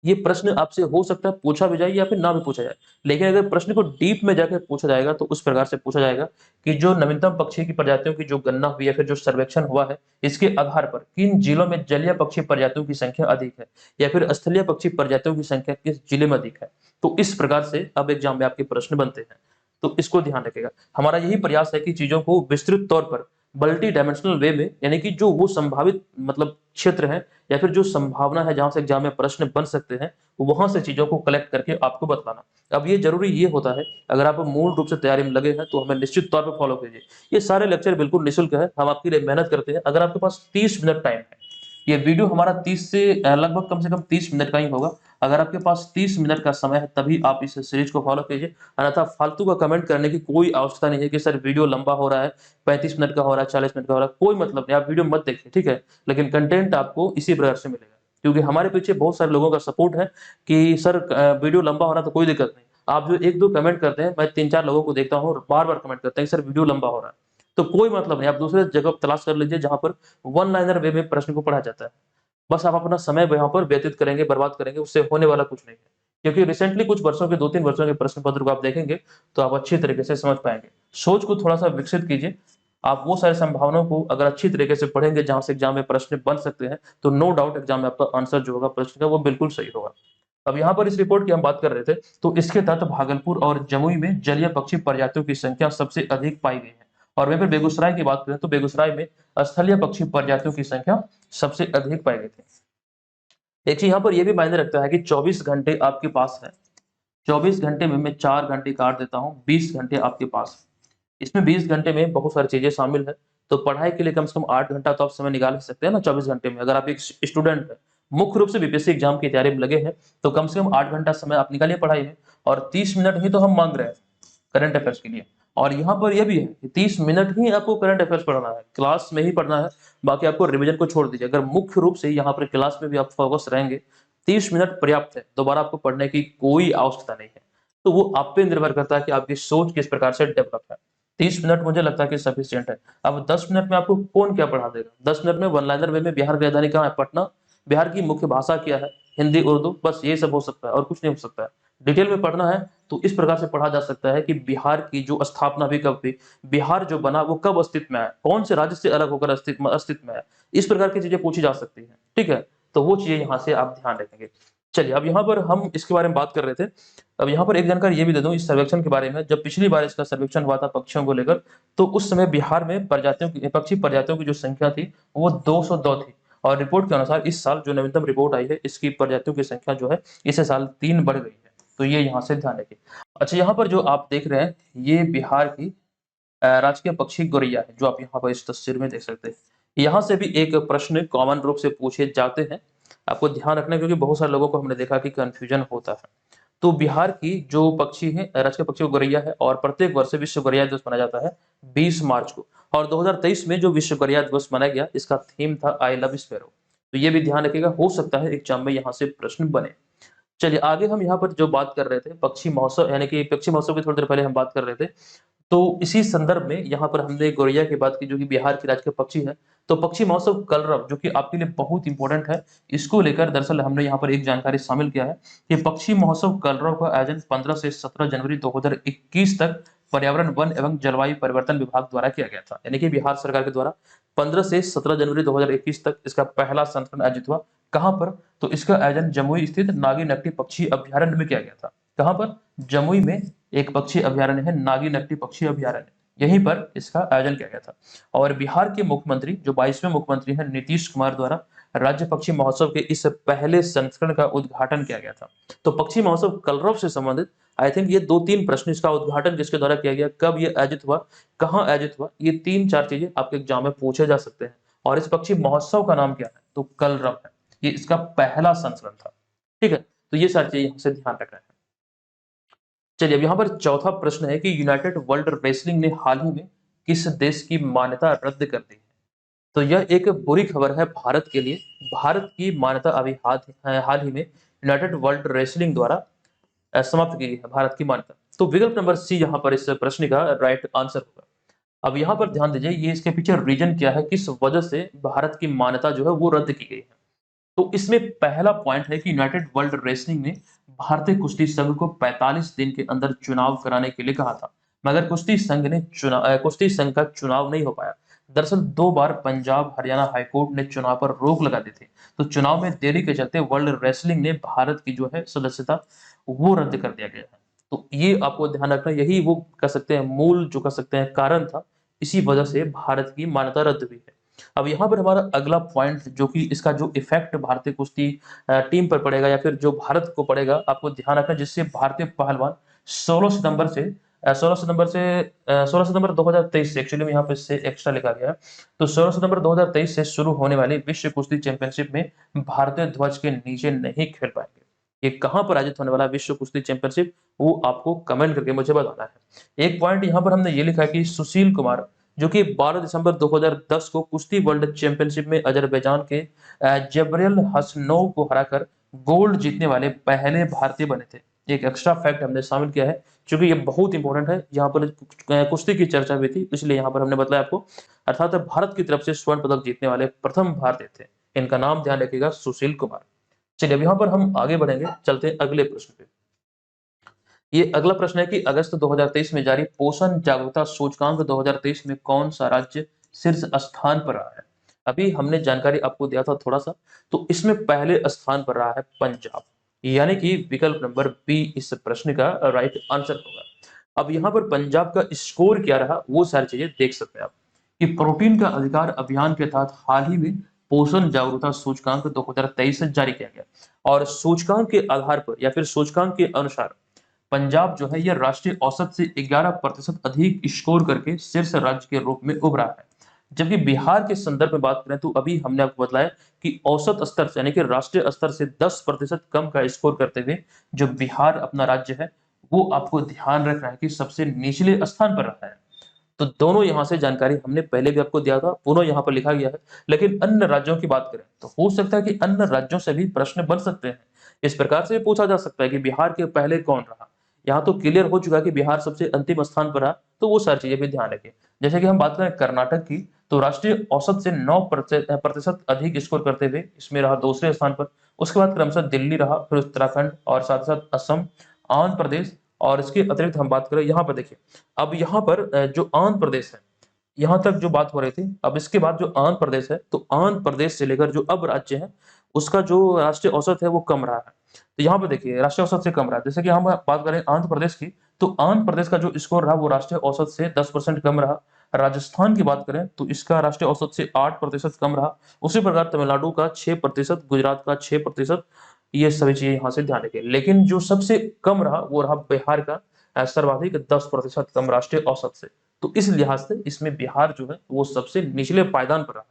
ये प्रश्न आपसे हो सकता है पूछा भी जाए या फिर ना भी पूछा जाए, लेकिन अगर प्रश्न को डीप में जाकर पूछा जाएगा तो उस प्रकार से पूछा जाएगा कि जो नवीनतम पक्षी की प्रजातियों की जो गणना हुई है, फिर जो सर्वेक्षण हुआ है, इसके आधार पर किन जिलों में जलीय पक्षी प्रजातियों की संख्या अधिक है, या फिर स्थलीय पक्षी प्रजातियों की संख्या किस जिले में अधिक है। तो इस प्रकार से अब एग्जाम में आपके प्रश्न बनते हैं, तो इसको ध्यान रखेगा। हमारा यही प्रयास है कि चीजों को विस्तृत तौर पर मल्टी डायमेंशनल वे में, यानी कि जो वो संभावित मतलब क्षेत्र है या फिर जो संभावना है जहां से एग्जाम में प्रश्न बन सकते हैं, वहां से चीजों को कलेक्ट करके आपको बताना। अब ये जरूरी ये होता है, अगर आप मूल रूप से तैयारी में लगे हैं तो हमें निश्चित तौर पर फॉलो कीजिए। ये सारे लेक्चर बिल्कुल निःशुल्क है, हम आपके लिए मेहनत करते हैं। अगर आपके पास 30 मिनट टाइम है, ये वीडियो हमारा 30 से लगभग कम से कम 30 मिनट का ही होगा। अगर आपके पास 30 मिनट का समय है तभी आप इस सीरीज को फॉलो कीजिए, अन्यथा फालतू का कमेंट करने की कोई आवश्यकता नहीं है कि सर वीडियो लंबा हो रहा है, 35 मिनट का हो रहा है, 40 मिनट का हो रहा है, कोई मतलब नहीं। आप वीडियो मत देखिए, ठीक है, लेकिन कंटेंट आपको इसी प्रकार से मिलेगा, क्योंकि हमारे पीछे बहुत सारे लोगों का सपोर्ट है कि सर वीडियो लंबा हो रहा है तो कोई दिक्कत नहीं। आप जो 1-2 कमेंट करते हैं, मैं 3-4 लोगों को देखता हूँ बार बार कमेंट करते हैं सर वीडियो लंबा हो रहा है, तो कोई मतलब नहीं, आप दूसरे जगह तलाश कर लीजिए जहां पर वन लाइनर वे में प्रश्न को पढ़ा जाता है। बस आप अपना समय यहाँ पर व्यतीत करेंगे, बर्बाद करेंगे, उससे होने वाला कुछ नहीं है। क्योंकि रिसेंटली कुछ वर्षों के 2-3 वर्षों के प्रश्न पत्र को आप देखेंगे तो आप अच्छी तरीके से समझ पाएंगे। सोच को थोड़ा सा विकसित कीजिए। आप वो सारी संभावनाओं को अगर अच्छी तरीके से पढ़ेंगे जहां से एग्जाम में प्रश्न बन सकते हैं, तो नो डाउट एग्जाम में आपका आंसर जो होगा प्रश्न का वो बिल्कुल सही होगा। अब यहाँ पर इस रिपोर्ट की हम बात कर रहे थे, तो इसके तहत भागलपुर और जमुई में जलीय पक्षी प्रजातियों की संख्या सबसे अधिक पाई गई है। और वहीं पर बेगूसराय की बात करें तो बेगूसराय में स्थलीय पक्षी प्रजातियों की संख्या सबसे अधिक पाई गई थी। एक चीज यहाँ पर यह भी मायने रखता है कि 24 घंटे आपके पास है, 24 घंटे में मैं 4 घंटे काट देता हूँ, 20 घंटे आपके पास है। इसमें 20 घंटे में बहुत सारी चीजें शामिल है, तो पढ़ाई के लिए कम से कम 8 घंटा तो आप समय निकाल ही सकते हैं ना 24 घंटे में। अगर आप एक स्टूडेंट हैं, मुख्य रूप से बीपीएससी एग्जाम की तैयारी में लगे हैं, तो कम से कम 8 घंटा समय आप निकालिए पढ़ाई में, और 30 मिनट ही तो हम मांग रहे हैं करंट अफेयर्स के लिए। और यहाँ पर यह भी है कि 30 मिनट ही आपको करंट अफेयर्स पढ़ना है, क्लास में ही पढ़ना है, बाकी आपको रिवीजन को छोड़ दीजिए। अगर मुख्य रूप से यहाँ पर क्लास में भी आप फोकस रहेंगे, 30 मिनट पर्याप्त है, दोबारा आपको पढ़ने की कोई आवश्यकता नहीं है। तो वो आप पे निर्भर करता है कि आपकी सोच किस प्रकार से डेवलप है। 30 मिनट मुझे लगता है कि सफिशिएंट है। अब 10 मिनट में आपको कौन क्या पढ़ा देगा? 10 मिनट में वन लाइनर वे में बिहार की राजधानी कहाँ है? पटना। बिहार की मुख्य भाषा क्या है? हिंदी, उर्दू, बस ये सब हो सकता है और कुछ नहीं हो सकता है। डिटेल में पढ़ना है तो इस प्रकार से पढ़ा जा सकता है कि बिहार की जो स्थापना भी कब हुई, बिहार जो बना वो कब अस्तित्व में आया, कौन से राज्य से अलग होकर अस्तित्व में आया, इस प्रकार की चीजें पूछी जा सकती हैं। ठीक है, तो वो चीजें यहाँ से आप ध्यान रखेंगे। चलिए, अब यहाँ पर हम इसके बारे में बात कर रहे थे। अब यहाँ पर एक जानकारी ये भी दे दूं इस सर्वेक्षण के बारे में। जब पिछली बार इसका सर्वेक्षण हुआ था पक्षियों को लेकर, तो उस समय बिहार में पक्षी प्रजातियों की जो संख्या थी वो 202 थी, और रिपोर्ट के अनुसार इस साल जो नवीनतम रिपोर्ट आई है, इसकी प्रजातियों की संख्या जो है इस साल 3 बढ़ गई है। तो ये यहाँ से ध्यान रखिए। अच्छा, यहाँ पर जो आप देख रहे हैं ये बिहार की राजकीय पक्षी गौरैया है, जो आप यहाँ पर इस तस्वीर में देख सकते हैं। यहाँ से भी एक प्रश्न कॉमन रूप से पूछे जाते हैं, आपको ध्यान रखना है, क्योंकि बहुत सारे लोगों को हमने देखा कि कंफ्यूजन होता है। तो बिहार की जो पक्षी है, राजकीय पक्षी गौरैया है, और प्रत्येक वर्ष विश्व गौरैया दिवस मनाया जाता है 20 मार्च को। और 2023 में जो विश्व गौरैया दिवस मनाया गया, इसका थीम था आई लव स्पैरो। तो ये भी ध्यान रखिएगा, हो सकता है एग्जाम में यहाँ से प्रश्न बने। चलिए आगे हम यहाँ पर जो बात कर रहे थे पक्षी महोत्सव, यानी कि पक्षी महोत्सव की थोड़ी देर पहले हम बात कर रहे थे। तो इसी संदर्भ में यहाँ पर हमने गौरैया की बात की, जो कि बिहार की राज्य पक्षी है। तो पक्षी महोत्सव कलरव, जो कि आपके लिए बहुत इंपॉर्टेंट है, इसको लेकर दरअसल हमने यहाँ पर एक जानकारी शामिल किया है कि पक्षी महोत्सव कलरव का आयोजन 15 से 17 जनवरी 2021 तक पर्यावरण, वन एवं जलवायु परिवर्तन विभाग द्वारा किया गया था। यानी कि बिहार सरकार के द्वारा 15 से 17 जनवरी 2021 तक इसका पहला संस्करण आयोजित हुआ। कहाँ पर? तो इसका आयोजन जमुई स्थित नागी नकटी पक्षी अभ्यारण्य में किया गया था। कहाँ पर? जमुई में एक पक्षी अभ्यारण्य है, नागी नकटी पक्षी अभ्यारण्य, यहीं पर इसका आयोजन किया गया था। और बिहार के मुख्यमंत्री, जो 22वें मुख्यमंत्री हैं, नीतीश कुमार द्वारा राज्य पक्षी महोत्सव के इस पहले संस्करण का उद्घाटन किया गया था। तो पक्षी महोत्सव कलरव से संबंधित आई थिंक ये 2-3 प्रश्न, इसका उद्घाटन किसके द्वारा किया गया, कब ये आयोजित हुआ, कहाँ आयोजित हुआ, ये 3-4 चीजें आपके एग्जाम में पूछे जा सकते हैं। और इस पक्षी महोत्सव का नाम क्या है? तो कलरव है, ये इसका पहला संस्करण था। ठीक है, तो ये सारी चीजें यहाँ से ध्यान रखना है। चलिए, अब यहाँ पर चौथा प्रश्न है कि यूनाइटेड वर्ल्ड रेसलिंग ने हाल ही में किस देश की मान्यता रद्द कर दी है? तो यह एक बुरी खबर है भारत के लिए। भारत की मान्यता अभी हाल ही में यूनाइटेड वर्ल्ड रेसलिंग द्वारा समाप्त की गई है, भारत की मान्यता। तो विकल्प नंबर सी यहाँ पर इस प्रश्न का राइट आंसर होगा। अब यहाँ पर ध्यान दीजिए, ये इसके पीछे रीजन क्या है, किस वजह से भारत की मान्यता जो है वो रद्द की गई है। तो इसमें पहला पॉइंट है कि यूनाइटेड वर्ल्ड रेसलिंग ने भारतीय कुश्ती संघ को 45 दिन के अंदर चुनाव कराने के लिए कहा था, मगर कुश्ती संघ का चुनाव नहीं हो पाया। दरअसल 2 बार पंजाब हरियाणा हाईकोर्ट ने चुनाव पर रोक लगा दी थी। तो चुनाव में देरी के चलते वर्ल्ड रेसलिंग ने भारत की जो है सदस्यता वो रद्द कर दिया गया है। तो ये आपको ध्यान रखना, यही वो कह सकते हैं मूल, जो कह सकते हैं कारण था, इसी वजह से भारत की मान्यता रद्द हुई है। अब यहाँ पर हमारा अगला पॉइंट, जो कि इसका जो इफेक्ट भारतीय कुश्ती टीम पर पड़ेगा या फिर जो भारत को पड़ेगा, आपको ध्यान रखना, जिससे भारतीय पहलवान 16 सितंबर से 16 सितंबर 2023 से, एक्चुअली में यहाँ पे से एक्स्ट्रा लिखा गया है, तो 16 सितंबर 2023 से शुरू होने वाली विश्व कुश्ती चैंपियनशिप में भारतीय ध्वज के नीचे नहीं खेल पाएंगे। ये कहाँ पर आयोजित होने वाला विश्व कुश्ती चैंपियनशिप, वो आपको कमेंट करके मुझे बताना है। एक पॉइंट यहाँ पर हमने ये लिखा है कि सुशील कुमार, जो कि 12 दिसंबर 2010 को कुश्ती वर्ल्ड चैंपियनशिप में अजरबैजान के जबरेल हसनोव को हराकर गोल्ड जीतने वाले पहले भारतीय बने थे। एक एक्स्ट्रा फैक्ट हमने शामिल किया है, क्योंकि ये बहुत इंपॉर्टेंट है। यहाँ पर कुश्ती की चर्चा हुई थी, इसलिए यहाँ पर हमने बताया आपको। अर्थात भारत की तरफ से स्वर्ण पदक जीतने वाले प्रथम भारतीय थे। इनका नाम ध्यान रखिएगा, सुशील कुमार। चलिए, अब यहाँ पर हम आगे बढ़ेंगे, चलते हैं अगले प्रश्न पे। ये अगला प्रश्न है कि अगस्त 2023 में जारी पोषण जागरूकता सूचकांक 2023 में कौन सा राज्य शीर्ष स्थान पर रहा है? अभी हमने जानकारी आपको दिया था थोड़ा सा, तो इसमें पहले स्थान पर रहा है पंजाब, यानी कि विकल्प नंबर बी इस प्रश्न का राइट आंसर होगा। अब यहाँ पर पंजाब का स्कोर क्या रहा, वो सारी चीजें देख सकते हैं आप, कि प्रोटीन का अधिकार अभियान के तहत हाल ही में पोषण जागरूकता सूचकांक 2023 जारी किया गया, और सूचकांक के आधार पर या फिर सूचकांक के अनुसार पंजाब जो है यह राष्ट्रीय औसत से 11% अधिक स्कोर करके शीर्ष राज्य के रूप में उभरा है। जबकि बिहार के संदर्भ में बात करें तो अभी हमने आपको बताया कि औसत स्तर से यानी कि राष्ट्रीय स्तर से 10% कम का स्कोर करते हुए जो बिहार अपना राज्य है वो आपको ध्यान रखना है कि सबसे निचले स्थान पर रहा है। तो दोनों यहाँ से जानकारी हमने पहले भी आपको दिया था, पुनः यहाँ पर लिखा गया है। लेकिन अन्य राज्यों की बात करें तो हो सकता है कि अन्य राज्यों से भी प्रश्न बन सकते हैं। इस प्रकार से पूछा जा सकता है कि बिहार के पहले कौन रहा। यहाँ तो क्लियर हो चुका है कि बिहार सबसे अंतिम स्थान पर रहा, तो वो सारी चीजें भी ध्यान रखें। जैसे कि हम बात करें कर्नाटक की, तो राष्ट्रीय औसत से 9% अधिक स्कोर करते हुए इसमें रहा दूसरे स्थान पर। उसके बाद क्रमशः दिल्ली रहा, फिर उत्तराखंड और साथ ही साथ असम, आंध्र प्रदेश। और इसके अतिरिक्त हम बात करें यहाँ पर देखिए, अब यहाँ पर जो आंध्र प्रदेश है, यहाँ तक जो बात हो रही थी, अब इसके बाद जो आंध्र प्रदेश है, तो आंध्र प्रदेश से लेकर जो अब राज्य है उसका जो राष्ट्रीय औसत है वो कम रहा है। तो यहाँ पे देखिए राष्ट्रीय औसत से कम रहा है। जैसे कि हम बात करें आंध्र प्रदेश की, तो आंध्र प्रदेश का जो स्कोर रहा वो राष्ट्रीय औसत से 10% कम रहा। राजस्थान की बात करें तो इसका राष्ट्रीय औसत से 8% कम रहा। उसी प्रकार तमिलनाडु का 6%, गुजरात का 6%। ये सभी चीजें यहाँ से ध्यान रखें। लेकिन जो सबसे कम रहा वो रहा बिहार का, सर्वाधिक 10% कम राष्ट्रीय औसत से। तो इस लिहाज से इसमें बिहार जो है वो सबसे निचले पायदान पर रहा।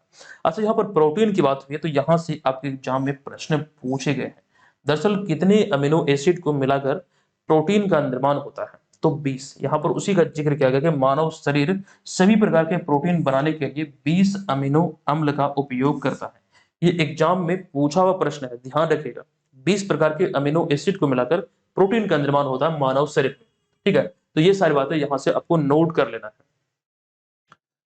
अच्छा, यहाँ पर प्रोटीन की बात हुई है तो यहाँ से आपके एग्जाम में प्रश्न पूछे गए हैं। दरअसल कितने अमीनो एसिड को मिलाकर प्रोटीन का निर्माण होता है, तो 20। यहाँ पर उसी का जिक्र किया गया कि मानव शरीर सभी प्रकार के प्रोटीन बनाने के लिए 20 अमीनो अम्ल का उपयोग करता है। ये एग्जाम में पूछा हुआ प्रश्न है, ध्यान रखिएगा। 20 प्रकार के अमीनो एसिड को मिलाकर प्रोटीन का निर्माण होता है मानव शरीर में। ठीक है, तो ये सारी बातें यहाँ से आपको नोट कर लेना है।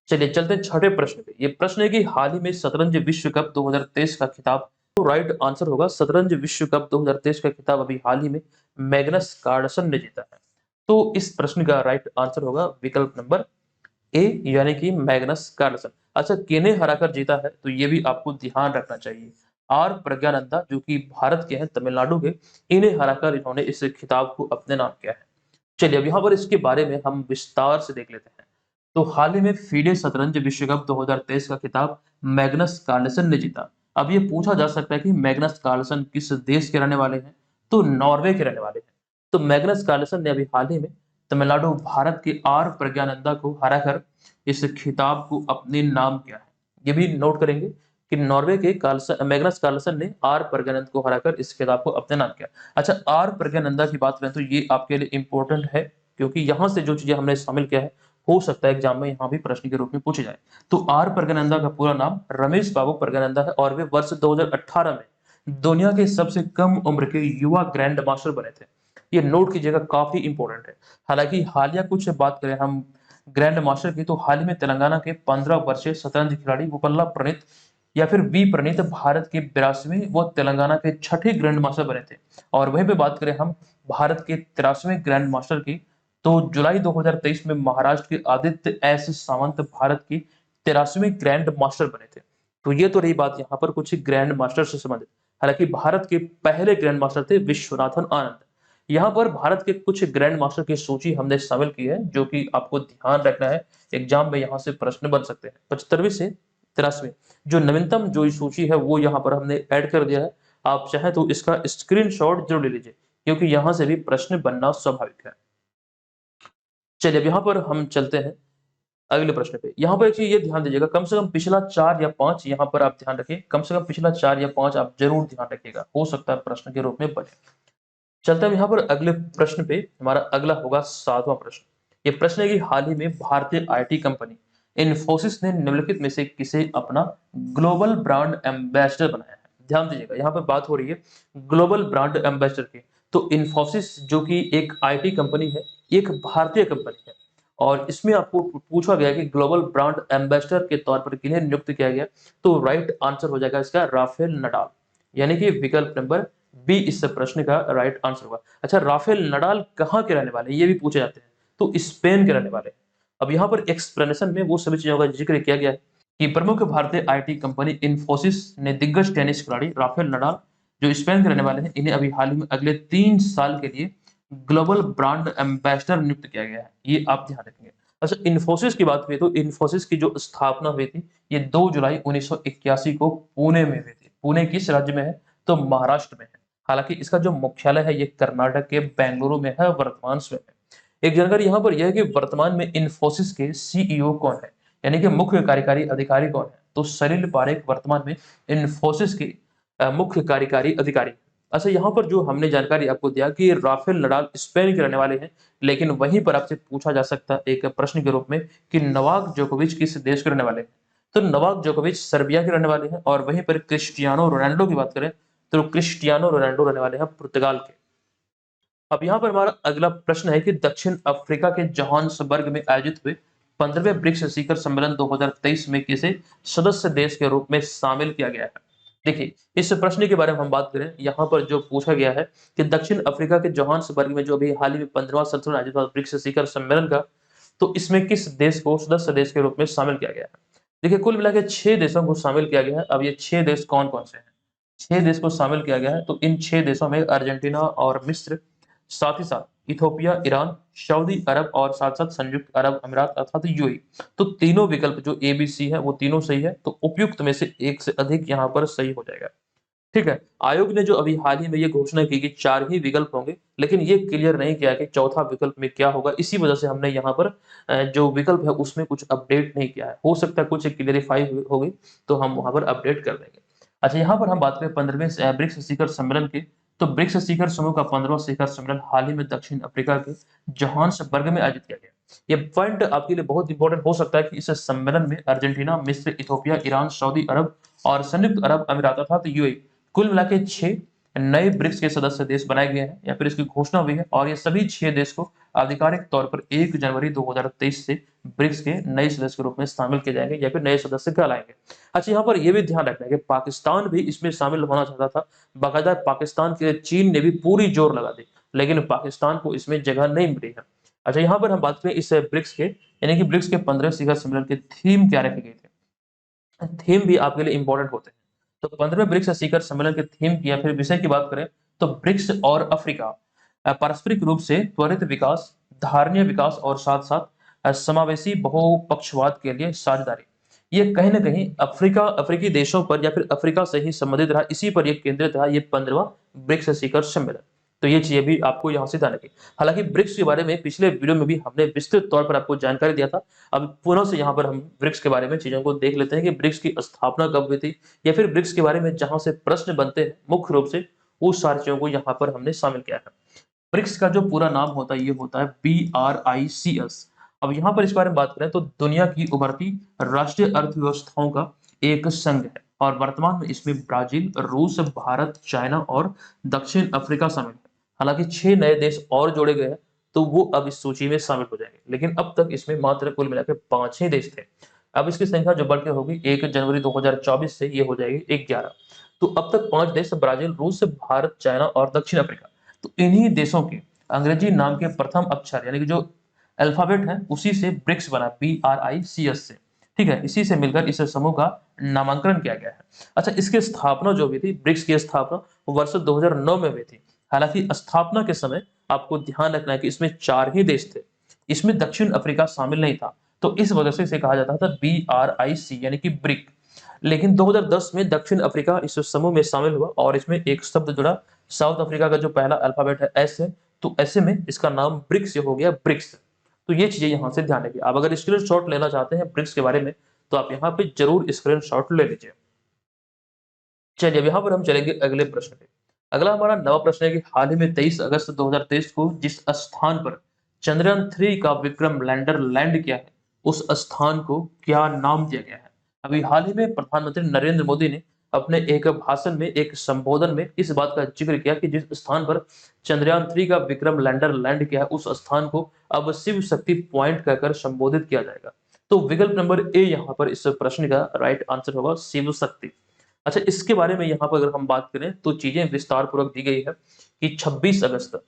चलिए चलते हैं छठे प्रश्न पे। ये प्रश्न है कि हाल ही में शतरंज विश्व कप 2023 का खिताब, तो राइट आंसर होगा शतरंज विश्व कप 2023 का खिताब अभी हाल ही में मैग्नस कार्लसन ने जीता है। तो इस प्रश्न का राइट आंसर होगा विकल्प नंबर ए, यानी कि मैग्नस कार्लसन। अच्छा, किन्हें हराकर जीता है तो ये भी आपको ध्यान रखना चाहिए। आर प्रज्ञानंदा जो कि भारत के हैं, तमिलनाडु के, इन्हें हराकर इन्होंने इस खिताब को अपने नाम किया है। चलिए अब यहाँ पर इसके बारे में हम विस्तार से देख लेते हैं। तो हाल ही में फीडे शतरंज विश्व कप 2023 का खिताब मैग्नस कार्लसन ने जीता। अब ये पूछा जा सकता है कि मैग्नस कार्लसन किस देश के रहने वाले हैं, तो नॉर्वे के रहने वाले हैं। तो मैग्नस कार्लसन ने अभी हाल ही में तमिलनाडु भारत के आर प्रज्ञानंदा को हराकर इस खिताब को अपने नाम किया है। ये भी नोट करेंगे कि नॉर्वे के मैग्नस कार्लसन ने आर प्रज्ञानंद को हराकर इस खिताब को अपने नाम किया। अच्छा, आर प्रज्ञानंदा की बात करें तो ये आपके लिए इंपॉर्टेंट है, क्योंकि यहाँ से जो चीजें हमने शामिल किया है हो सकता है एग्जाम में यहाँ भी प्रश्न के रूप में पूछे जाए। तो आर प्रज्ञानंदा का पूरा नाम रमेश बाबू प्रज्ञानंदा है और वे वर्ष 2018 में दुनिया के सबसे कम उम्र के युवा ग्रैंड मास्टर बने थे। ये नोट कीजिएगा, काफी इंपॉर्टेंट है। हालांकि हालिया कुछ बात करें हम ग्रैंड मास्टर की, तो हाल ही में तेलंगाना के 15 वर्षीय शतरंज खिलाड़ी गोपल्ला प्रणीत या फिर वी प्रणीत भारत के 82वें व तेलंगाना के छठे ग्रैंड मास्टर बने थे। और वहीं पे बात करें हम भारत के 83वें ग्रैंड मास्टर की, तो जुलाई 2023 में महाराष्ट्र के आदित्य एस सावंत भारत की 83वें ग्रैंड मास्टर बने थे। तो ये तो रही बात यहाँ पर कुछ ग्रैंड मास्टर से संबंधित। हालांकि भारत के पहले ग्रैंड मास्टर थे विश्वनाथन आनंद। यहाँ पर भारत के कुछ ग्रैंड मास्टर की सूची हमने शामिल की है, जो कि आपको ध्यान रखना है, एग्जाम में यहाँ से प्रश्न बन सकते हैं। 75वीं से 83वीं जो नवीनतम जो सूची है वो यहाँ पर हमने ऐड कर दिया है। आप चाहें तो इसका स्क्रीनशॉट जरूर ले लीजिए, क्योंकि यहाँ से भी प्रश्न बनना स्वाभाविक है। चलिए अब यहाँ पर हम चलते हैं अगले प्रश्न पे। यहाँ पर एक चीज ये ध्यान दीजिएगा, कम से कम पिछला 4 या 5 यहाँ पर आप ध्यान रखिए, कम से कम पिछला 4 या 5 आप जरूर ध्यान रखिएगा, हो सकता है प्रश्न के रूप में बने। चलते हैं यहाँ पर अगले प्रश्न पे। हमारा अगला होगा 7वां प्रश्न। ये प्रश्न है कि हाल ही में भारतीय आईटी कंपनी इन्फोसिस ने निम्नलिखित में से किसे अपना ग्लोबल ब्रांड एम्बेसडर बनाया है। ध्यान दीजिएगा, यहाँ पर बात हो रही है ग्लोबल ब्रांड एम्बेसडर की। तो इन्फोसिस जो कि एक आईटी कंपनी है, एक भारतीय कंपनी है, और इसमें आपको पूछा गया कि ग्लोबल ब्रांड एम्बेसडर के तौर पर किन्हें नियुक्त किया गया। तो राइट आंसर हो जाएगा इसका राफेल नडाल, यानी कि विकल्प नंबर बी इस प्रश्न का राइट आंसर होगा। अच्छा, राफेल नडाल कहाँ के रहने वाले हैं ये भी पूछे जाते हैं, तो स्पेन के रहने वाले हैं। अब यहाँ पर एक्सप्लेनेशन में वो सभी चीजों का जिक्र किया गया है कि प्रमुख भारतीय आईटी कंपनी इन्फोसिस ने दिग्गज टेनिस खिलाड़ी राफेल नडाल जो स्पेन के रहने वाले हैं, इन्हें अभी हाल ही में अगले 3 साल के लिए ग्लोबल ब्रांड एम्बेसडर नियुक्त किया गया है। ये आप ध्यान रखेंगे। अच्छा, इन्फोसिस की बात हुई तो इन्फोसिस की जो स्थापना हुई थी ये 2 जुलाई 1981 को पुणे में हुई थी। पुणे किस राज्य में है, तो महाराष्ट्र में है। हालांकि इसका जो मुख्यालय है ये कर्नाटक के बेंगलुरु में है वर्तमान समय में। एक जानकारी यहाँ पर यह है कि वर्तमान में इन्फोसिस के सीईओ कौन है। यानी कि मुख्य कार्यकारी अधिकारी कौन है? तो सलिल पारेख वर्तमान में इन्फोसिस के मुख्य कार्यकारी अधिकारी। अच्छा, यहाँ पर जो हमने जानकारी आपको दिया कि राफेल नडाल स्पेन के रहने वाले हैं, लेकिन वहीं पर आपसे पूछा जा सकता है एक प्रश्न के रूप में कि नोवाक जोकोविच किस देश के रहने वाले हैं? तो नोवाक जोकोविच सर्बिया के रहने वाले हैं और वहीं पर क्रिस्टियानो रोनाल्डो की बात करें तो क्रिस्टियानो रोनाल्डो रहने वाले हैं पुर्तगाल के। अब यहाँ पर हमारा अगला प्रश्न है कि दक्षिण अफ्रीका के जोहान्सबर्ग में आयोजित हुए 15वें ब्रिक्स शिखर सम्मेलन 2023 में किसे सदस्य देश के रूप में शामिल किया गया है? देखिए, इस प्रश्न के बारे में हम बात करें, यहाँ पर जो पूछा गया है कि दक्षिण अफ्रीका के जोहान्सबर्ग में जो अभी हाल ही में 15वां संस्करण आयोजित हुआ ब्रिक्स शिखर सम्मेलन का, तो इसमें किस देश को सदस्य देश के रूप में शामिल किया गया है? देखिए, कुल मिला के 6 देशों को शामिल किया गया है। अब ये 6 देश कौन-कौन से हैं? 6 देश को शामिल किया गया है, तो इन 6 देशों में अर्जेंटीना और मिस्र, साथ ही साथ इथियोपिया, ईरान, सऊदी अरब और साथ-साथ संयुक्त अरब अमीरात अर्थात यूएई। तो तीनों विकल्प जो ए, बी, सी है वो तीनों सही है, तो उपयुक्त में से एक से अधिक यहाँ पर सही हो जाएगा। ठीक है। आयोग ने जो अभी हाल ही में ये घोषणा की कि 4 ही विकल्प होंगे, लेकिन ये क्लियर नहीं किया कि चौथा विकल्प में क्या होगा। इसी वजह से हमने यहाँ पर जो विकल्प है उसमें कुछ अपडेट नहीं किया है। हो सकता है कुछ क्लियरिफाई होगी तो हम वहाँ पर अपडेट कर देंगे। अच्छा, यहाँ पर हम बात करें 15वें ब्रिक्स शिखर सम्मेलन की, तो ब्रिक्स शिखर समूह का 15वां शिखर सम्मेलन हाल ही में दक्षिण अफ्रीका के जोहान्सबर्ग में आयोजित किया गया। ये पॉइंट आपके लिए बहुत इंपॉर्टेंट हो सकता है कि इस सम्मेलन में अर्जेंटीना, मिस्र, इथियोपिया, ईरान, सऊदी अरब और संयुक्त अरब अमीरात अर्थात यूएई, कुल मिला के 6 नए ब्रिक्स के सदस्य देश बनाए गए हैं या फिर इसकी घोषणा हुई है और ये सभी 6 देश को आधिकारिक तौर पर 1 जनवरी 2023 से ब्रिक्स के नए सदस्य के रूप में शामिल किए जाएंगे या फिर नए सदस्य कहलाएंगे। अच्छा, यहाँ पर यह भी ध्यान रखना है कि पाकिस्तान भी इसमें शामिल होना चाहता था। बाकायदा पाकिस्तान के चीन ने भी पूरी जोर लगा दी, लेकिन पाकिस्तान को इसमें जगह नहीं मिली है। अच्छा, यहाँ पर हम बात करें इस ब्रिक्स के यानी कि ब्रिक्स के 15 शिखर सम्मेलन के थीम क्या रखे गए थे? थीम भी आपके लिए इंपॉर्टेंट होते हैं। तो 15वें ब्रिक्स शिखर सम्मेलन के थीम की या फिर विषय की बात करें तो ब्रिक्स और अफ्रीका पारस्परिक रूप से त्वरित विकास, धारणीय विकास और साथ-साथ समावेशी बहुपक्षवाद के लिए साझेदारी। ये कहीं न कहीं अफ्रीकी देशों पर या फिर अफ्रीका से ही संबंधित रहा, इसी पर ये केंद्रित रहा ये 15वां ब्रिक्स शिखर सम्मेलन। तो ये चीज़ें भी आपको यहाँ से ध्यान रखिए। हालाँकि ब्रिक्स के बारे में पिछले वीडियो में भी हमने विस्तृत तौर पर आपको जानकारी दिया था। अब पुनः से यहाँ पर हम ब्रिक्स के बारे में चीज़ों को देख लेते हैं कि ब्रिक्स की स्थापना कब हुई थी या फिर ब्रिक्स के बारे में जहाँ से प्रश्न बनते हैं मुख्य रूप से उस सारी चीज़ों को यहाँ पर हमने शामिल किया है। ब्रिक्स का जो पूरा नाम होता है ये होता है BRICS। अब यहाँ पर इस बारे में बात करें तो दुनिया की उभरती राष्ट्रीय अर्थव्यवस्थाओं का एक संघ है और वर्तमान में इसमें ब्राजील, रूस, भारत, चाइना और दक्षिण अफ्रीका शामिल है। हालांकि 6 नए देश और जोड़े गए हैं तो वो अब इस सूची में शामिल हो जाएंगे, लेकिन अब तक इसमें मात्र कुल मिलाकर 5 ही देश थे। अब इसकी संख्या जो बढ़ के होगी 1 जनवरी 2024 से ये हो जाएगी 11। तो अब तक 5 देश ब्राजील, रूस, भारत, चाइना और दक्षिण अफ्रीका। तो इन्हीं देशों के अंग्रेजी नाम के प्रथम अक्षर यानी कि जो अल्फाबेट है उसी से ब्रिक्स बना, BRICS से। ठीक है, इसी से मिलकर इस समूह का नामांकन किया गया है। अच्छा, इसकी स्थापना जो हुई थी, ब्रिक्स की स्थापना वर्ष 2009 में हुई थी। हालांकि स्थापना के समय आपको ध्यान रखना है कि इसमें 4 ही देश थे, इसमें दक्षिण अफ्रीका शामिल नहीं था, तो इस वजह से इसे कहा जाता था BRIC यानी कि ब्रिक। लेकिन 2010 में दक्षिण अफ्रीका इस समूह में शामिल हुआ और इसमें एक शब्द जुड़ा, साउथ अफ्रीका का जो पहला अल्फाबेट है एस है, तो ऐसे में इसका नाम ब्रिक्स हो गया, ब्रिक्स। तो ये चीजें यहाँ से ध्यान रखिए। आप अगर स्क्रीनशॉट लेना चाहते हैं ब्रिक्स के बारे में तो आप यहाँ पे जरूर स्क्रीनशॉट ले लीजिए। चलिए, अब यहाँ पर हम चलेंगे अगले प्रश्न पे। अगला हमारा नवा प्रश्न है कि हाल ही में 23 अगस्त 2023 को जिस स्थान पर चंद्रयान 3 का विक्रम लैंडर लैंड किया है, उस स्थान को क्या नाम दिया गया है? अभी हाल ही में प्रधानमंत्री नरेंद्र मोदी ने अपने एक भाषण में, एक संबोधन में इस बात का जिक्र किया कि जिस स्थान पर चंद्रयान 3 का विक्रम लैंडर लैंड किया है, उस स्थान को अब शिव शक्ति पॉइंट कहकर संबोधित किया जाएगा। तो विकल्प नंबर ए यहाँ पर इस प्रश्न का राइट आंसर होगा शिव शक्ति। अच्छा, इसके बारे में यहाँ पर अगर हम बात करें तो चीजें विस्तार पूर्वक दी गई है कि 26 अगस्त,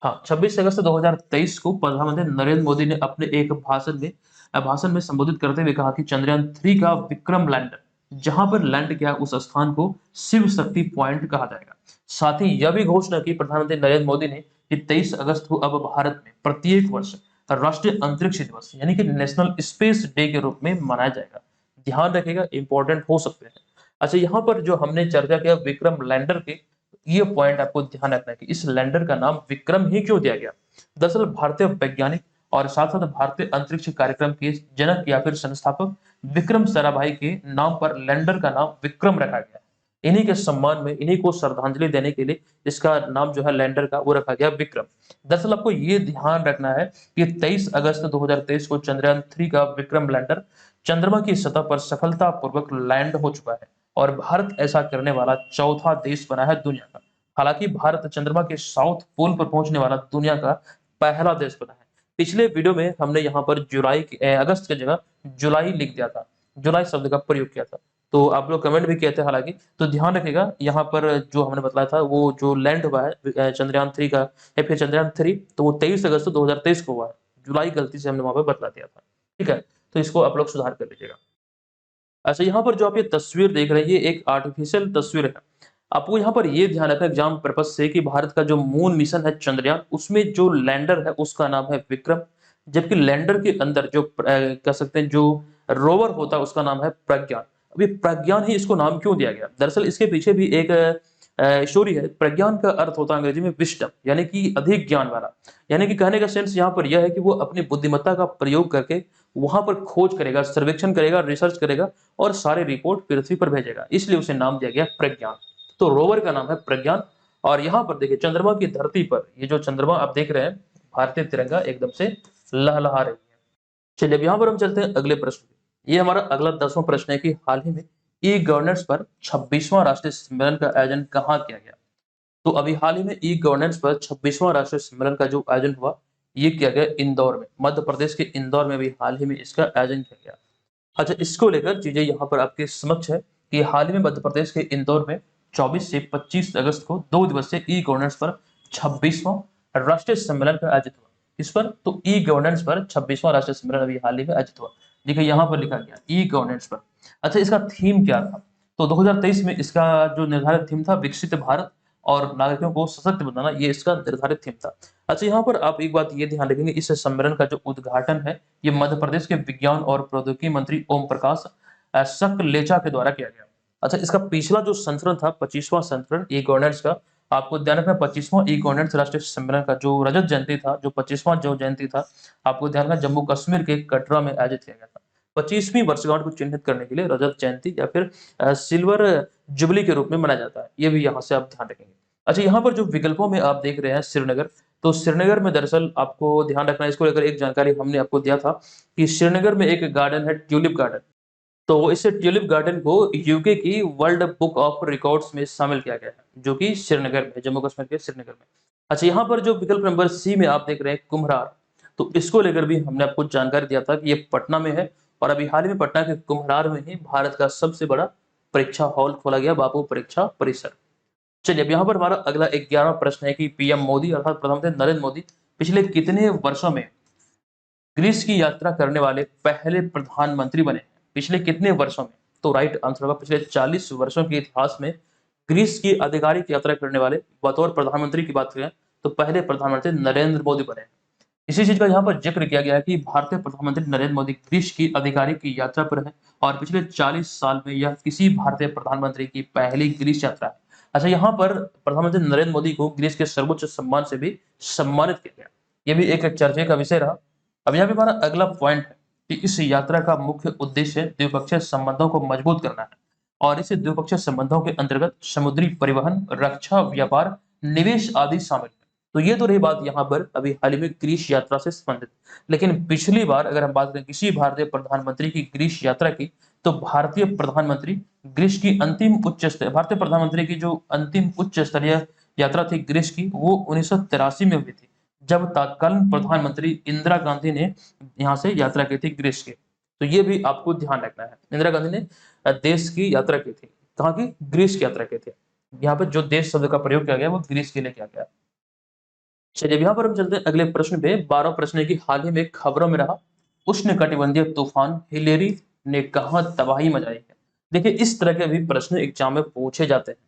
हाँ 26 अगस्त 2023 को प्रधानमंत्री नरेंद्र मोदी ने अपने एक भाषण में संबोधित करते हुए कहा कि चंद्रयान 3 का विक्रम लैंडर जहां पर लैंड किया उस स्थान को शिव शक्ति पॉइंट कहा जाएगा। साथ ही यह भी घोषणा की प्रधानमंत्री नरेंद्र मोदी ने कि 23 अगस्त को अब भारत में प्रत्येक वर्ष राष्ट्रीय अंतरिक्ष दिवस यानी कि नेशनल स्पेस डे के रूप में मनाया जाएगा। ध्यान रखिएगा, इंपॉर्टेंट हो सकते हैं। अच्छा, यहाँ पर जो हमने चर्चा किया विक्रम लैंडर के, ये पॉइंट आपको ध्यान रखना है कि इस लैंडर का नाम विक्रम ही क्यों दिया गया। दरअसल भारतीय वैज्ञानिक और साथ साथ भारतीय अंतरिक्ष कार्यक्रम के जनक या फिर संस्थापक विक्रम साराभाई के नाम पर लैंडर का नाम विक्रम रखा गया। इन्हीं के सम्मान में, इन्हीं को श्रद्धांजलि देने के लिए इसका नाम जो है लैंडर का वो रखा गया विक्रम। दरअसल आपको ये ध्यान रखना है कि 23 अगस्त 2023 को चंद्रयान 3 का विक्रम लैंडर चंद्रमा की सतह पर सफलतापूर्वक लैंड हो चुका है और भारत ऐसा करने वाला चौथा देश बना है दुनिया का। हालांकि भारत चंद्रमा के साउथ पोल पर पहुंचने वाला दुनिया का पहला देश बना है। पिछले वीडियो में हमने यहाँ पर अगस्त की जगह जुलाई लिख दिया था, जुलाई शब्द का प्रयोग किया था, तो आप लोग कमेंट भी किए थे हालांकि। तो ध्यान रखिएगा यहाँ पर जो हमने बताया था वो जो लैंड हुआ है चंद्रयान 3 का या फिर चंद्रयान 3, तो वो 23 अगस्त 2023 को हुआ है। जुलाई गलती से हमने वहां पर बतला दिया था, ठीक है, तो इसको आप लोग सुधार कर लीजिएगा। अच्छा, यहाँ पर जो आप ये तस्वीर देख रहे हैं ये एक आर्टिफिशियल तस्वीर है। आपको यहाँ पर ये ध्यान रखना एग्जाम पर्पज से कि भारत का जो मून मिशन है चंद्रयान, उसमें जो लैंडर है उसका नाम है विक्रम, जबकि लैंडर के अंदर जो कह सकते हैं जो रोवर होता है उसका नाम है प्रज्ञान। अभी प्रज्ञान ही इसको नाम क्यों दिया गया? दरअसल इसके पीछे भी एक स्टोरी है। प्रज्ञान का अर्थ होता है अंग्रेजी में विस्डम, यानी कि अधिक ज्ञान वाला। यानी कि कहने का सेंस यहाँ पर यह है कि वो अपनी बुद्धिमत्ता का प्रयोग करके वहां पर खोज करेगा, सर्वेक्षण करेगा, रिसर्च करेगा और सारे रिपोर्ट पृथ्वी पर भेजेगा, इसलिए उसे नाम दिया गया प्रज्ञान। तो रोवर का नाम है प्रज्ञान। और यहाँ पर देखिए चंद्रमा की धरती पर ये जो चंद्रमा आप देख रहे हैं, भारतीय तिरंगा एकदम से लहलहा रही है। चलिए अब यहाँ पर हम चलते हैं अगले प्रश्न पे। ये हमारा अगला 10वां प्रश्न है कि हाल ही में ई गवर्नेंस पर 26वां राष्ट्रीय सम्मेलन का आयोजन कहाँ किया गया? तो अभी हाल ही में ई गवर्नेंस पर 26वां राष्ट्रीय सम्मेलन का जो आयोजन हुआ ये किया गया इंदौर में, मध्य प्रदेश के इंदौर में भी हाल ही में इसका आयोजन किया गया। अच्छा, इसको लेकर चीजें यहाँ पर आपके समक्ष है कि हाल ही में मध्य प्रदेश के इंदौर में 24 से 25 अगस्त को 2 दिवसीय ई गवर्नेंस पर 26वां राष्ट्रीय सम्मेलन का आयोजित हुआ। इस पर तो ई गवर्नेंस पर 26वां राष्ट्रीय सम्मेलन अभी हाल ही में आयोजित हुआ। देखिए यहाँ पर लिखा गया ई गवर्नेंस पर। अच्छा, इसका थीम क्या था? तो 2023 में इसका जो निर्धारित थीम था विकसित भारत और नागरिकों को सशक्त बनाना, ये इसका निर्धारित थीम था। अच्छा, यहाँ पर आप एक बात ये ध्यान रखेंगे, इस सम्मेलन का जो उद्घाटन है ये मध्य प्रदेश के विज्ञान और प्रौद्योगिकी मंत्री ओम प्रकाश सकलेचा के द्वारा किया गया। अच्छा, इसका पिछला जो संस्करण था 25वां संस्करण ई गवर्नेंस का, आपको ध्यान रखना 25वां ई गवर्नेंस राष्ट्रीय सम्मेलन का जो रजत जयंती था, जो 25वां जो जयंती था, आपको ध्यान रखना जम्मू कश्मीर के कटरा में आयोजित किया गया था। 25वीं वर्षगांठ को चिन्हित करने के लिए रजत जयंती या फिर सिल्वर जुबली के रूप में मनाया जाता है, ये भी यहाँ से आप ध्यान रखेंगे। अच्छा, यहाँ पर जो विकल्पों में आप देख रहे हैं श्रीनगर, तो श्रीनगर में दरअसल आपको ध्यान रखना है, इसको लेकर एक जानकारी हमने आपको दिया था कि श्रीनगर में एक गार्डन है ट्यूलिप गार्डन। तो इस ट्यूलिप गार्डन को यूके की वर्ल्ड बुक ऑफ रिकॉर्ड्स में शामिल किया गया है, जो कि श्रीनगर में, जम्मू कश्मीर के श्रीनगर में। अच्छा, यहाँ पर जो विकल्प नंबर सी में आप देख रहे हैं कुम्हरार, तो इसको लेकर भी हमने आपको जानकारी दिया था कि ये पटना में है और अभी हाल ही में पटना के कुम्हरार में ही भारत का सबसे बड़ा परीक्षा हॉल खोला गया, बापू परीक्षा परिसर। चलिए अब यहाँ पर हमारा अगला 11वां प्रश्न है कि पीएम मोदी अर्थात प्रधानमंत्री नरेंद्र मोदी पिछले कितने वर्षों में ग्रीस की यात्रा करने वाले पहले प्रधानमंत्री बने? पिछले कितने वर्षों में? तो राइट आंसर होगा पिछले 40 वर्षों के इतिहास में ग्रीस की आधिकारिक यात्रा करने वाले बतौर प्रधानमंत्री की बात करें तो पहले प्रधानमंत्री नरेंद्र मोदी बने। इसी चीज का यहाँ पर जिक्र किया गया है कि भारतीय प्रधानमंत्री नरेंद्र मोदी ग्रीस की आधिकारिक यात्रा पर है और पिछले 40 साल में यह किसी भारतीय प्रधानमंत्री की पहली ग्रीस यात्रा है। अच्छा, यहाँ पर प्रधानमंत्री नरेंद्र मोदी को ग्रीस के सर्वोच्च सम्मान से भी सम्मानित किया गया, ये भी एक चर्चे का विषय रहा। अब यहाँ पे हमारा अगला पॉइंट है कि इस यात्रा का मुख्य उद्देश्य द्विपक्षीय संबंधों को मजबूत करना है और इस द्विपक्षीय संबंधों के अंतर्गत समुद्री परिवहन, रक्षा, व्यापार, निवेश आदि शामिल है। तो ये तो रही बात यहाँ पर अभी हाल ही में ग्रीस यात्रा से संबंधित। लेकिन पिछली बार अगर हम बात करें किसी भारतीय प्रधानमंत्री की ग्रीस यात्रा की, तो भारतीय प्रधानमंत्री ग्रीस की अंतिम उच्च स्तरीय भारतीय प्रधानमंत्री की जो अंतिम उच्च स्तरीय यात्रा थी ग्रीस की, वो 1983 में हुई थी, जब तत्कालीन प्रधानमंत्री इंदिरा गांधी ने यहाँ से यात्रा की थी ग्रीस की। तो ये भी आपको ध्यान रखना है, इंदिरा गांधी ने देश की यात्रा की थी, कहाँ की? ग्रीस की यात्रा की थी। यहाँ पर जो देश शब्द का प्रयोग किया गया वो ग्रीस के लिए किया गया। चलिए यहाँ पर हम चलते हैं अगले प्रश्न पे। 12वां प्रश्न है कि हाल ही में खबरों में रहा उष्णकटिबंधीय तूफान हिलेरी ने कहाँ तबाही मचाई है? देखिए इस तरह के भी प्रश्न एग्जाम में पूछे जाते हैं।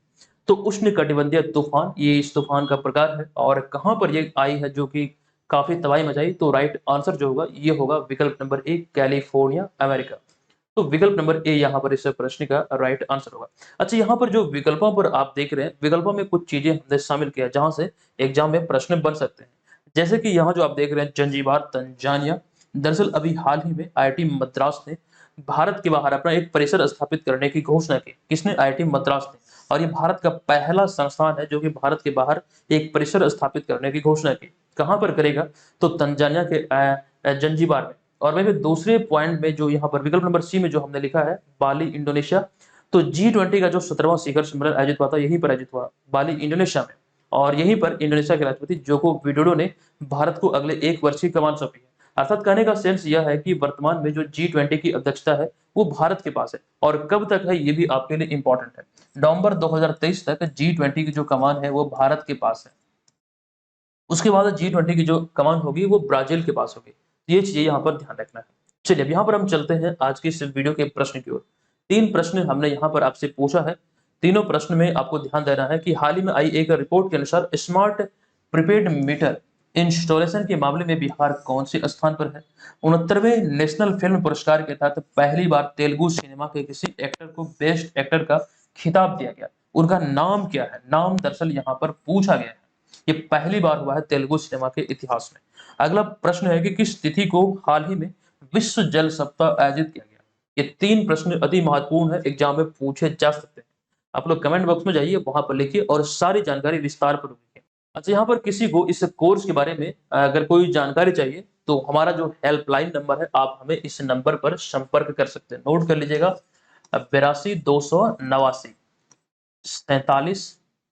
तो उष्णकटिबंधीय तूफान, ये इस तूफान का प्रकार है और कहाँ पर ये आई है जो कि काफी तबाही मचाई? तो राइट आंसर जो होगा ये होगा विकल्प नंबर ए, कैलिफोर्निया, अमेरिका। तो विकल्प नंबर ए यहाँ पर इस प्रश्न का राइट आंसर होगा। अच्छा, यहाँ पर जो विकल्पों पर आप देख रहे हैं, विकल्पों में कुछ चीजें हमने शामिल किया जहां से एग्जाम में प्रश्न बन सकते हैं। जैसे कि यहाँ जो आप देख रहे हैं जंजीबार तंजानिया, दरअसल अभी हाल ही में आईआईटी मद्रास ने भारत के बाहर अपना एक परिसर स्थापित करने की घोषणा की। किसने? आईआईटी मद्रास ने। और ये भारत का पहला संस्थान है जो कि भारत के बाहर एक परिसर स्थापित करने की घोषणा की। कहाँ पर करेगा? तो तंजानिया के जंजीबार में। और वहीं पे दूसरे पॉइंट में जो यहाँ पर विकल्प नंबर सी में जो हमने लिखा है बाली इंडोनेशिया, तो G20 का जो 17वां शिखर सम्मेलन आयोजित हुआ था यहीं पर आयोजित हुआ, बाली इंडोनेशिया में। और यहीं पर इंडोनेशिया के राष्ट्रपति जोको विडोडो ने भारत को अगले 1 वर्ष की कमान सौंपी है। अर्थात कहने का सेंस यह है कि वर्तमान में जो G20 की अध्यक्षता है वो भारत के पास है। और कब तक है ये भी आपके लिए इंपॉर्टेंट है। नवंबर 2023 तक G20 की जो कमान है वो भारत के पास है। उसके बाद G20 की जो कमान होगी वो ब्राजील के पास होगी। ये चीजें यहाँ पर ध्यान रखना है। चलिए अब यहाँ पर हम चलते हैं आज की इस वीडियो के प्रश्न की ओर। 3 प्रश्न हमने यहाँ पर आपसे पूछा है। तीनों प्रश्न में आपको ध्यान देना है कि हाल ही में आई एक रिपोर्ट के अनुसार स्मार्ट प्रीपेड मीटर इंस्टॉलेशन के मामले में बिहार कौन से स्थान पर है? 69वें नेशनल फिल्म पुरस्कार के तहत पहली बार तेलुगु सिनेमा के किसी एक्टर को बेस्ट एक्टर का खिताब दिया गया। उनका नाम क्या है? नाम दरअसल यहाँ पर पूछा गया है। ये पहली बार हुआ है तेलुगु सिनेमा के इतिहास में। अगला प्रश्न है कि किस तिथि को हाल ही में विश्व जल सप्ताह आयोजित किया गया? ये 3 प्रश्न अति महत्वपूर्ण है, एग्जाम में पूछे जा सकते हैं। आप लोग कमेंट बॉक्स में जाइए, वहां पर लिखिए और सारी जानकारी विस्तार पर लिखिए। अच्छा, यहाँ पर किसी को इस कोर्स के बारे में अगर कोई जानकारी चाहिए तो हमारा जो हेल्पलाइन नंबर है आप हमें इस नंबर पर संपर्क कर सकते हैं। नोट कर लीजिएगा 82 289 47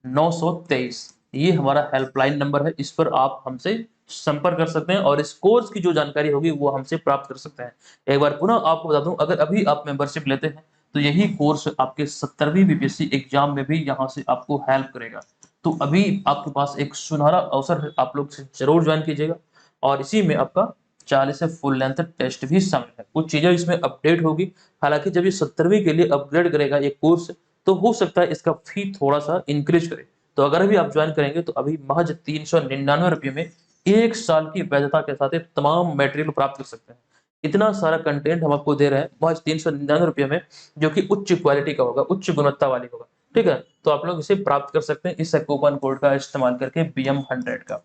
923। ये हमारा हेल्पलाइन नंबर है, इस पर आप हमसे संपर्क कर सकते हैं और इस कोर्स की जो जानकारी होगी वो हमसे प्राप्त कर सकते हैं। एक बार पुनः आपको बता दूं, अगर अभी आप मेंबरशिप लेते हैं तो यही कोर्स आपके 70वीं बीपीएससी एग्जाम में भी यहाँ से आपको हेल्प करेगा। तो अभी आपके पास एक सुनहरा अवसर है, आप लोग से जरूर ज्वाइन कीजिएगा। और इसी में आपका 40 से फुल लेंथ टेस्ट भी शामिल है। कुछ चीजें इसमें अपडेट होगी। हालांकि जब ये 70वीं के लिए अपग्रेड करेगा ये कोर्स, तो हो सकता है इसका फी थोड़ा सा इंक्रीज करे। तो अगर अभी आप ज्वाइन करेंगे तो अभी महज 399 रुपये में 1 साल की वैधता के साथ तमाम मटेरियल प्राप्त कर सकते हैं। इतना सारा कंटेंट हम आपको दे रहे हैं महज 399 रुपये में, जो कि उच्च क्वालिटी का होगा, उच्च गुणवत्ता वाली होगा। ठीक है, तो आप लोग इसे प्राप्त कर सकते हैं इस कूपन कोड का इस्तेमाल करके BM100 का।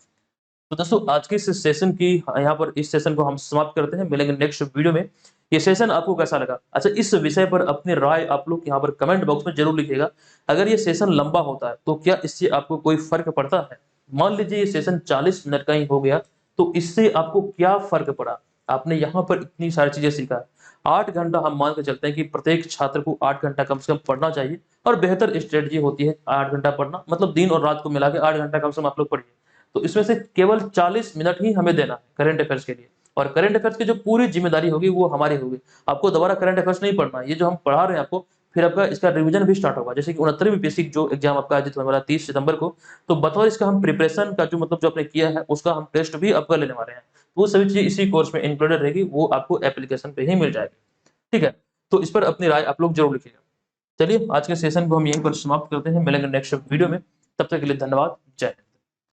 तो दोस्तों आज के इस सेशन की यहाँ पर इस सेशन को हम समाप्त करते हैं। मिलेंगे नेक्स्ट वीडियो में। ये सेशन आपको कैसा लगा? अच्छा, इस विषय पर अपनी राय आप लोग यहाँ पर कमेंट बॉक्स में जरूर लिखिएगा। अगर ये सेशन लंबा होता है तो क्या इससे आपको कोई फर्क पड़ता है? मान लीजिए ये सेशन 40 मिनट का ही हो गया, तो इससे आपको क्या फर्क पड़ा? आपने यहाँ पर इतनी सारी चीजें सीखा। 8 घंटा हम मान के चलते हैं कि प्रत्येक छात्र को 8 घंटा कम से कम पढ़ना चाहिए और बेहतर स्ट्रेटजी होती है 8 घंटा पढ़ना, मतलब दिन और रात को मिला के 8 घंटा कम से कम आप लोग पढ़िए। तो इसमें से केवल 40 मिनट ही हमें देना है करंट अफेयर्स के लिए, और करंट अफेयर्स की जो पूरी जिम्मेदारी होगी वो हमारी होगी। आपको दोबारा करंट अफेयर्स नहीं पढ़ना, ये जो हम पढ़ा रहे हैं आपको, फिर आपका इसका रिवीजन भी स्टार्ट होगा। जैसे कि 69वीं बीपीएससी जो एग्जाम आपका आयोजित होने वाला 30 सितंबर को, तो बतौर इसका हम प्रिपरेशन का जो मतलब जो आपने किया है उसका हम टेस्ट भी आपका लेने वाले हैं। वो सभी चीजें इसी कोर्स में इंक्लूडेड रहेगी, वो आपको एप्लीकेशन पे ही मिल जाएगी। ठीक है, तो इस पर अपनी राय आप लोग जरूर लिखिएगा। चलिए आज के सेशन को हम यहीं पर समाप्त करते हैं। मिलेंगे नेक्स्ट वीडियो में, तब तक के लिए धन्यवाद। जय हिंद।